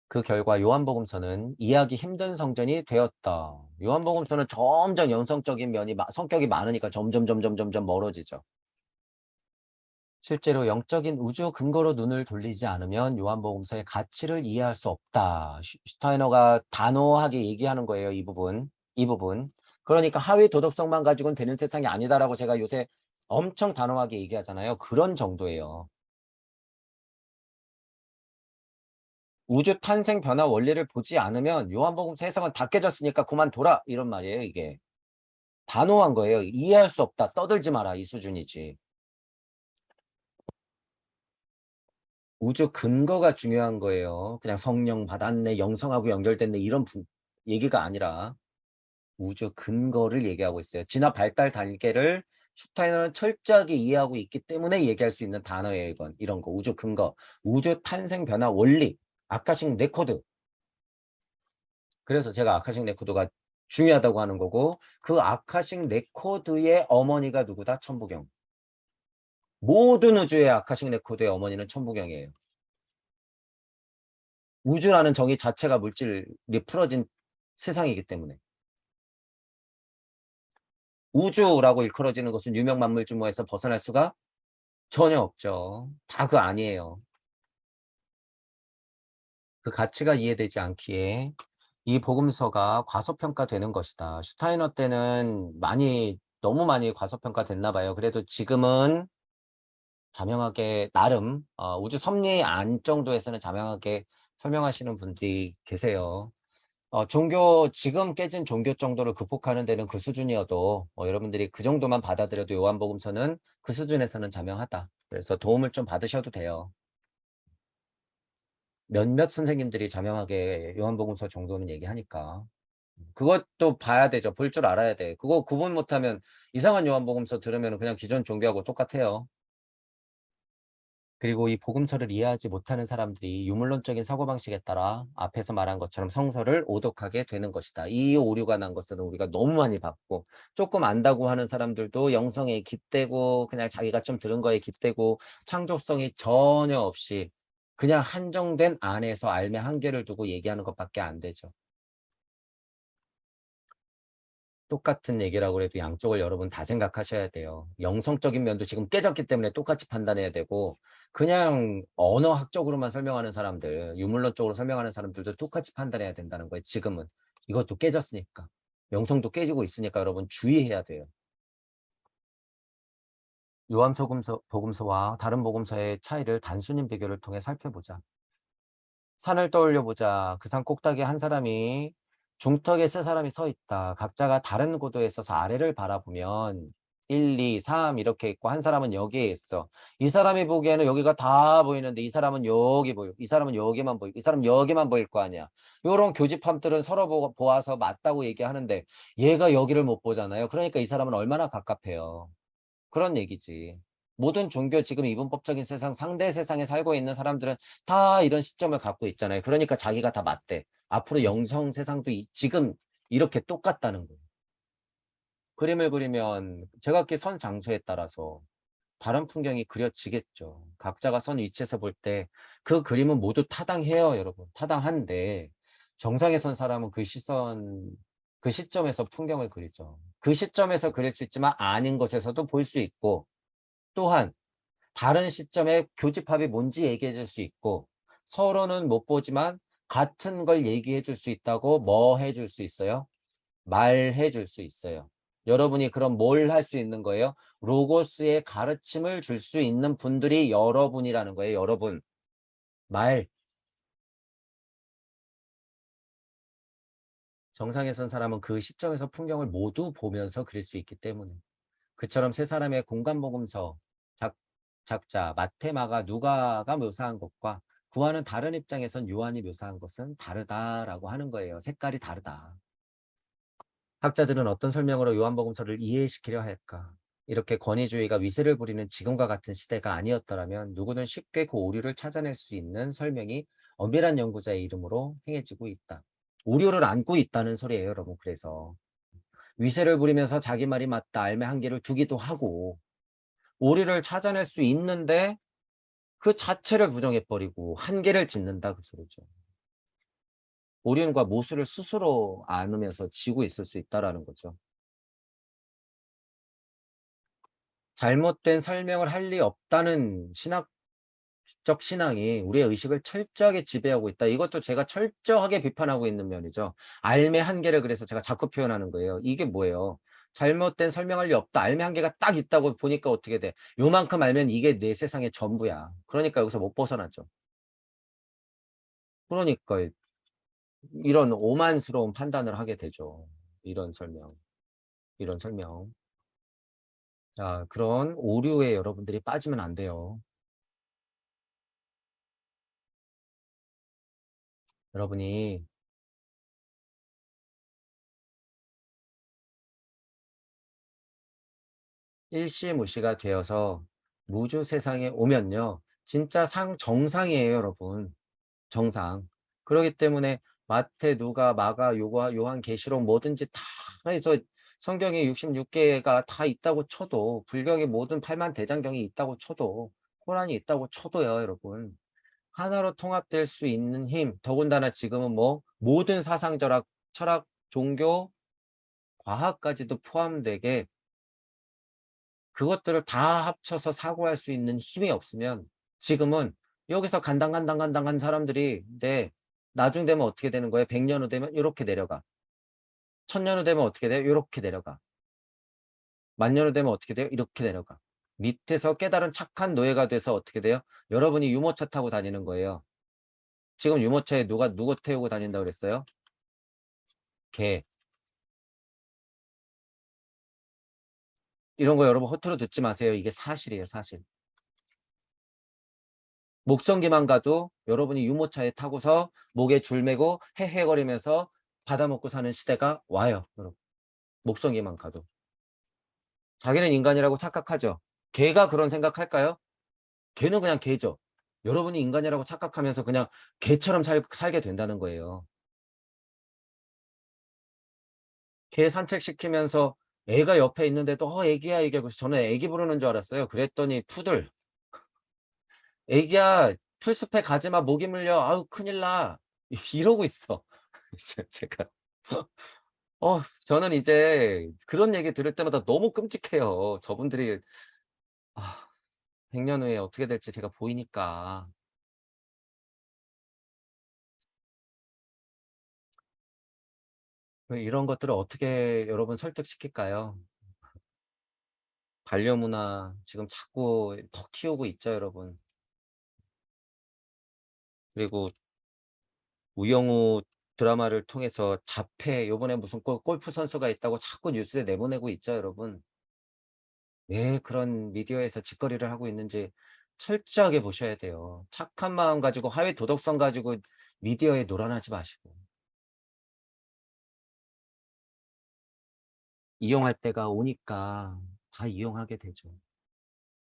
A: 그 결과 요한복음서는 이해하기 힘든 성전이 되었다. 요한복음서는 점점 영성적인 면이 성격이 많으니까 점점 멀어지죠. 실제로 영적인 우주 근거로 눈을 돌리지 않으면 요한복음서의 가치를 이해할 수 없다. 슈타이너가 단호하게 얘기하는 거예요. 이 부분. 이 부분. 그러니까 하위 도덕성만 가지고는 되는 세상이 아니다라고 제가 요새 엄청 단호하게 얘기하잖아요. 그런 정도예요. 우주 탄생 변화 원리를 보지 않으면 요한복음서 해석은 다 깨졌으니까 그만둬라 이런 말이에요. 이게 단호한 거예요. 이해할 수 없다. 떠들지 마라 이 수준이지. 우주 근거가 중요한 거예요. 그냥 성령 받았네, 영성하고 연결됐네 이런 얘기가 아니라 우주 근거를 얘기하고 있어요. 진화 발달 단계를 슈타이너는 철저하게 이해하고 있기 때문에 얘기할 수 있는 단어예요. 이런 거 우주 근거, 우주 탄생 변화 원리, 아카식 레코드. 그래서 제가 아카식 레코드가 중요하다고 하는 거고 그 아카식 레코드의 어머니가 누구다? 천부경. 모든 우주의 아카식 레코드의 어머니는 천부경이에요. 우주라는 정의 자체가 물질이 풀어진 세상이기 때문에. 우주라고 일컬어지는 것은 유명만물주모에서 벗어날 수가 전혀 없죠. 다 그 아니에요. 그 가치가 이해되지 않기에 이 복음서가 과소평가되는 것이다. 슈타이너 때는 너무 많이 과소평가됐나 봐요. 그래도 지금은 자명하게 나름 우주 섭리 안 정도에서는 자명하게 설명하시는 분들이 계세요. 지금 깨진 종교 정도를 극복하는 데는 그 수준이어도 여러분들이 그 정도만 받아들여도 요한복음서는 그 수준에서는 자명하다. 그래서 도움을 좀 받으셔도 돼요. 몇몇 선생님들이 자명하게 요한복음서 정도는 얘기하니까. 그것도 봐야 되죠. 볼 줄 알아야 돼. 그거 구분 못하면 이상한 요한복음서 들으면 그냥 기존 종교하고 똑같아요. 그리고 이 복음서를 이해하지 못하는 사람들이 유물론적인 사고방식에 따라 앞에서 말한 것처럼 성서를 오독하게 되는 것이다. 이 오류가 난 것은 우리가 너무 많이 봤고 조금 안다고 하는 사람들도 영성에 깃대고 그냥 자기가 좀 들은 거에 깃대고 창조성이 전혀 없이 그냥 한정된 안에서 알매 한계를 두고 얘기하는 것밖에 안 되죠. 똑같은 얘기라고 해도 양쪽을 여러분 다 생각하셔야 돼요. 영성적인 면도 지금 깨졌기 때문에 똑같이 판단해야 되고 그냥 언어학적으로만 설명하는 사람들, 유물론적으로 설명하는 사람들도 똑같이 판단해야 된다는 거예요. 지금은. 이것도 깨졌으니까. 영성도 깨지고 있으니까 여러분 주의해야 돼요. 복음서와 다른 복음서의 차이를 단순히 비교를 통해 살펴보자. 산을 떠올려 보자. 그 산 꼭대기에 한 사람이 중턱에 세 사람이 서 있다. 각자가 다른 고도에 있어서 아래를 바라보면 1, 2, 3 이렇게 있고 한 사람은 여기에 있어. 이 사람이 보기에는 여기가 다 보이는데 이 사람은 여기 보여. 이 사람은 여기만 보이고 이 사람은 여기만 보일 거 아니야. 요런 교집합들은 서로 보아서 맞다고 얘기하는데 얘가 여기를 못 보잖아요. 그러니까 이 사람은 얼마나 갑갑해요. 그런 얘기지. 모든 종교 지금 이분법적인 세상 상대 세상에 살고 있는 사람들은 다 이런 시점을 갖고 있잖아요. 그러니까 자기가 다 맞대. 앞으로 영성 세상도 지금 이렇게 똑같다는 거예요. 그림을 그리면 제각기 선 장소에 따라서 다른 풍경이 그려지겠죠. 각자가 선 위치에서 볼 때 그 그림은 모두 타당해요, 여러분. 타당한데 정상에 선 사람은 그 시점에서 풍경을 그리죠. 그 시점에서 그릴 수 있지만 아닌 곳에서도 볼 수 있고 또한 다른 시점에 교집합이 뭔지 얘기해 줄 수 있고 서로는 못 보지만 같은 걸 얘기해 줄 수 있다고 뭐 해 줄 수 있어요? 말해 줄 수 있어요. 여러분이 그럼 뭘 할 수 있는 거예요? 로고스의 가르침을 줄 수 있는 분들이 여러분이라는 거예요. 여러분. 말. 정상에 선 사람은 그 시점에서 풍경을 모두 보면서 그릴 수 있기 때문에. 그처럼 세 사람의 공간복음서 작자 마태, 마가, 누가가 묘사한 것과 구하는 다른 입장에선 요한이 묘사한 것은 다르다라고 하는 거예요. 색깔이 다르다. 학자들은 어떤 설명으로 요한복음서를 이해시키려 할까? 이렇게 권위주의가 위세를 부리는 지금과 같은 시대가 아니었더라면 누구든 쉽게 그 오류를 찾아낼 수 있는 설명이 엄밀한 연구자의 이름으로 행해지고 있다. 오류를 안고 있다는 소리예요, 여러분. 그래서 위세를 부리면서 자기 말이 맞다, 알매 한계를 두기도 하고 오류를 찾아낼 수 있는데 그 자체를 부정해버리고 한계를 짓는다 그 소리죠. 오륜과 모순을 스스로 안으면서 지고 있을 수 있다라는 거죠. 잘못된 설명을 할 리 없다는 신학적 신앙이 우리의 의식을 철저하게 지배하고 있다. 이것도 제가 철저하게 비판하고 있는 면이죠. 알매 한계를 그래서 제가 자꾸 표현하는 거예요. 이게 뭐예요? 잘못된 설명할 리 없다. 알매 한계가 딱 있다고 보니까 어떻게 돼? 요만큼 알면 이게 내 세상의 전부야. 그러니까 여기서 못 벗어나죠. 그러니까 이런 오만스러운 판단을 하게 되죠. 이런 설명, 이런 설명. 자, 그런 오류에 여러분들이 빠지면 안 돼요. 여러분이 일시무시가 되어서 무주 세상에 오면요. 진짜 정상이에요, 여러분. 정상. 그렇기 때문에 마태, 누가, 마가, 요한, 계시록 뭐든지 다 해서 성경에 66개가 다 있다고 쳐도 불경의 모든 8만 대장경이 있다고 쳐도 코란이 있다고 쳐도요, 여러분. 하나로 통합될 수 있는 힘, 더군다나 지금은 뭐 모든 사상, 철학, 종교, 과학까지도 포함되게 그것들을 다 합쳐서 사고할 수 있는 힘이 없으면 지금은 여기서 간당간당간당한 사람들이 나중 되면 어떻게 되는 거예요? 100년 후 되면 이렇게 내려가. 1000년 후 되면 어떻게 돼요? 이렇게 내려가. 만년 후 되면 어떻게 돼요? 이렇게 내려가. 밑에서 깨달은 착한 노예가 돼서 어떻게 돼요? 여러분이 유모차 타고 다니는 거예요. 지금 유모차에 누구 태우고 다닌다고 그랬어요? 개. 이런 거 여러분 허투루 듣지 마세요. 이게 사실이에요, 사실. 목성기만 가도 여러분이 유모차에 타고서 목에 줄 매고 헤헤거리면서 받아먹고 사는 시대가 와요, 여러분. 목성기만 가도. 자기는 인간이라고 착각하죠. 개가 그런 생각할까요? 개는 그냥 개죠. 여러분이 인간이라고 착각하면서 그냥 개처럼 살게 된다는 거예요. 개 산책시키면서 애가 옆에 있는데도 애기야 이게 저는 애기 부르는 줄 알았어요. 그랬더니 푸들. 애기야 풀숲에 가지마 모기 물려. 아우 큰일 나. 이러고 있어. 제가 저는 이제 그런 얘기 들을 때마다 너무 끔찍해요. 저분들이 아 100년 후에 어떻게 될지 제가 보이니까. 이런 것들을 어떻게 여러분 설득시킬까요? 반려문화 지금 자꾸 더 키우고 있죠, 여러분. 그리고 우영우 드라마를 통해서 자폐 요번에 무슨 골프 선수가 있다고 자꾸 뉴스에 내보내고 있죠, 여러분. 왜 그런 미디어에서 짓거리를 하고 있는지 철저하게 보셔야 돼요. 착한 마음 가지고 하위 도덕성 가지고 미디어에 놀아나지 마시고. 이용할 때가 오니까 다 이용하게 되죠.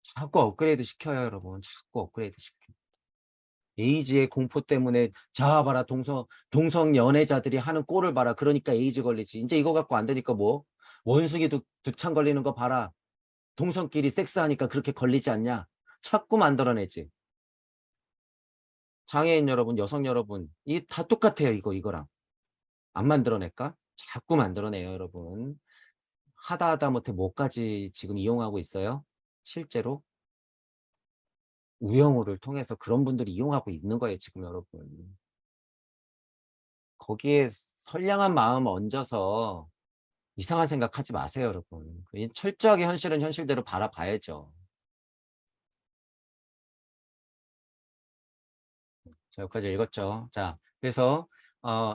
A: 자꾸 업그레이드 시켜요, 여러분. 자꾸 업그레이드 시켜. 에이즈의 공포 때문에 "자 봐라. 동성 연애자들이 하는 꼴을 봐라. 그러니까 에이즈 걸리지." 인제 이거 갖고 안 되니까 뭐 "원숭이 두창 걸리는 거 봐라. 동성끼리 섹스하니까 그렇게 걸리지 않냐." 자꾸 만들어내지. 장애인 여러분, 여성 여러분 이 다 똑같아요, 이거랑. 안 만들어낼까? 자꾸 만들어내요, 여러분. 하다 못해 뭐까지 지금 이용하고 있어요? 실제로 우영우를 통해서 그런 분들이 이용하고 있는 거예요, 지금 여러분. 거기에 선량한 마음 얹어서 이상한 생각하지 마세요, 여러분. 이 철저하게 현실은 현실대로 바라봐야죠. 자 여기까지 읽었죠. 자 그래서 어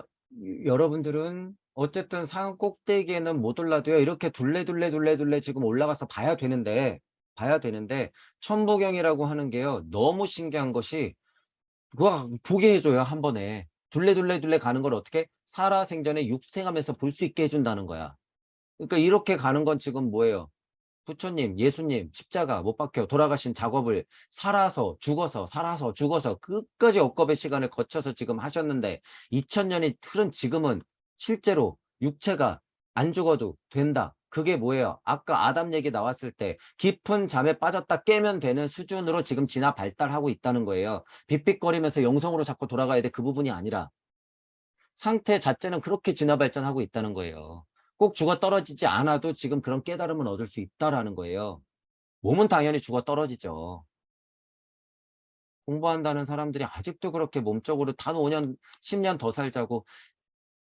A: 여러분들은 어쨌든 산 꼭대기에는 못 올라도요. 이렇게 둘레 지금 올라가서 봐야 되는데 천부경이라고 하는 게요. 너무 신기한 것이 그거 보게 해 줘요, 한 번에. 둘레 가는 걸 어떻게 살아생전에 육생하면서 볼 수 있게 해 준다는 거야. 그러니까 이렇게 가는 건 지금 뭐예요? 부처님, 예수님 십자가 못 박혀 돌아가신 작업을 살아서 죽어서 살아서 죽어서 끝까지 억겁의 시간을 거쳐서 지금 하셨는데 2000 년이 흐른 지금은 실제로 육체가 안 죽어도 된다. 그게 뭐예요? 아까 아담 얘기 나왔을 때 깊은 잠에 빠졌다 깨면 되는 수준으로 지금 진화 발달하고 있다는 거예요. 빅빅거리면서 영성으로 자꾸 돌아가야 돼 그 부분이 아니라. 상태 자체는 그렇게 진화 발전하고 있다는 거예요. 꼭 죽어떨어지지 않아도 지금 그런 깨달음은 얻을 수 있다라는 거예요. 몸은 당연히 죽어떨어지죠. 공부한다는 사람들이 아직도 그렇게 몸적으로 단 5 년 10년 더 살자고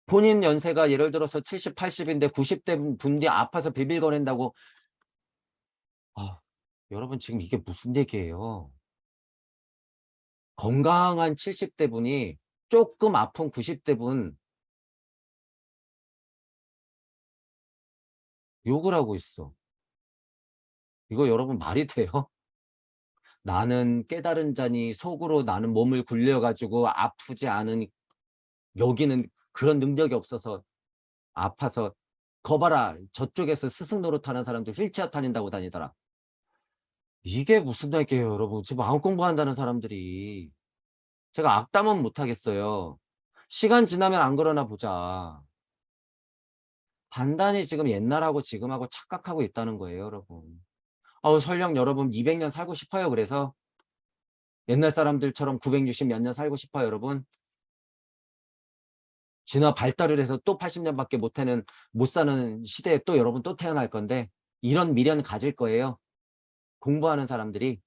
A: 본인 연세가 예를 들어서 70, 80 인데 90대 분들이 아파서 빌빌거린다고 아 여러분 지금 이게 무슨 얘기예요. 건강한 70대 분이 쪼끔 아픈 90대 분 욕을 하고 있어. 이거 여러분 말이 돼요? 나는 깨달은 자니 속으로 나는 몸을 굴려 가지고 아프지 않은 여기는 그런 능력이 없어서 아파서 "거 봐라. 저쪽에서 스승 노릇하는 사람들 휠체어 타는다고 다니더라." 이게 무슨 얘기예요 여러분. 지금 마음 공부한다는 사람들이. 제가 악담은 못 하겠어요. 시간 지나면 안 그러나 보자. 단단히 지금 옛날하고 지금하고 착각하고 있다는 거예요 여러분. 어우 설령 여러분 200년 살고 싶어요 그래서? 옛날 사람들처럼 960 몇 년 살고 싶어요 여러분? 진화 발달을 해서 또 80 년밖에 못 사는 시대에 또 여러분 또 태어날 건데 이런 미련 가질 거예요? 공부하는 사람들이?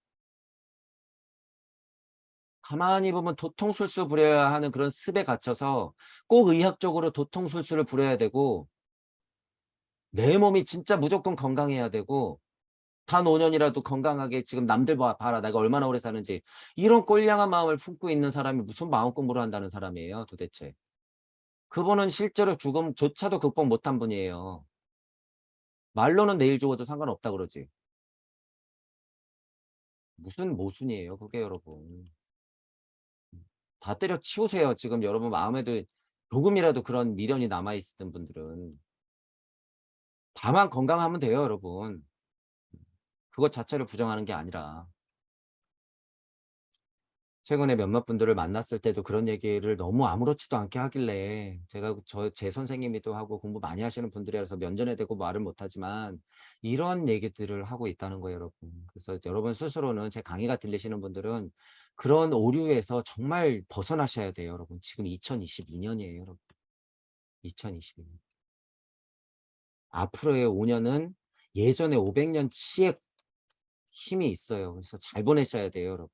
A: 가만히 보면 도통술수 부려야 하는 그런 습에 갇혀서 꼭 의학적으로 도통술수를 부려야 되고 내 몸이 진짜 무조건 건강해야 되고 단 5 년이라도 건강하게 지금 남들 봐라 내가 얼마나 오래 사는지 이런 꼴량한 마음을 품고 있는 사람이 무슨 마음 공부를 한다는 사람이에요 도대체. 그분은 실제로 죽음조차도 극복 못한 분이에요. 말로는 내일 죽어도 상관없다 그러지. 무슨 모순이에요 그게 여러분. 다 때려치우세요. 지금 여러분 마음에도 조금이라도 그런 미련이 남아 있으신 분들은. 다만 건강하면 돼요 여러분. 그것 자체를 부정하는 게 아니라. 최근에 몇몇 분들을 만났을 때도 그런 얘기를 너무 아무렇지도 않게 하길래 제가 제 선생님이기도 하고 공부 많이 하시는 분들이라서 면전에 대고 말을 못 하지만 이런 얘기들을 하고 있다는 거예요 여러분. 그래서 여러분 스스로는 제 강의가 들리시는 분들은 그런 오류에서 정말 벗어나셔야 돼요 여러분. 지금 2022 년이에요 여러분. 2022 년. 앞으로의 5 년은 예전의 500년 치의 힘이 있어요. 그래서 잘 보내셔야 돼요 여러분.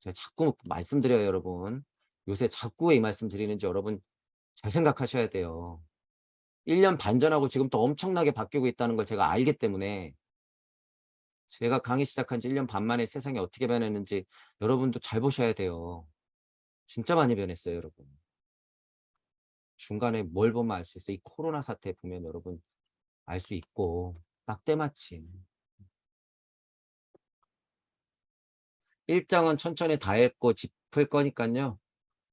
A: 제가 자꾸 말씀드려요 여러분. 요새 자꾸 왜 이 말씀 드리는지 여러분 잘 생각하셔야 돼요. 1년 반 전하고 지금 또 엄청나게 바뀌고 있다는 걸 제가 알기 때문에 제가 강의 시작한 지 1년 반 만에 세상이 어떻게 변했는지 여러분도 잘 보셔야 돼요. 진짜 많이 변했어요, 여러분. 중간에 뭘 보면 알 수 있어요. 이 코로나 사태 보면 여러분 알 수 있고 딱 때마침. 일정은 천천히 다 읽고 짚을 거니깐요.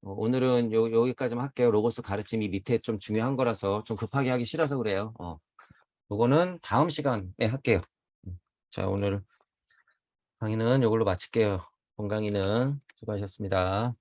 A: 오늘은 여기까지만 할게요. 로고스 가르침이 밑에 좀 중요한 거라서 좀 급하게 하기 싫어서 그래요. 요거는 다음 시간에 할게요. 자, 오늘 강의는 요걸로 마칠게요. 본 강의는 수고하셨습니다.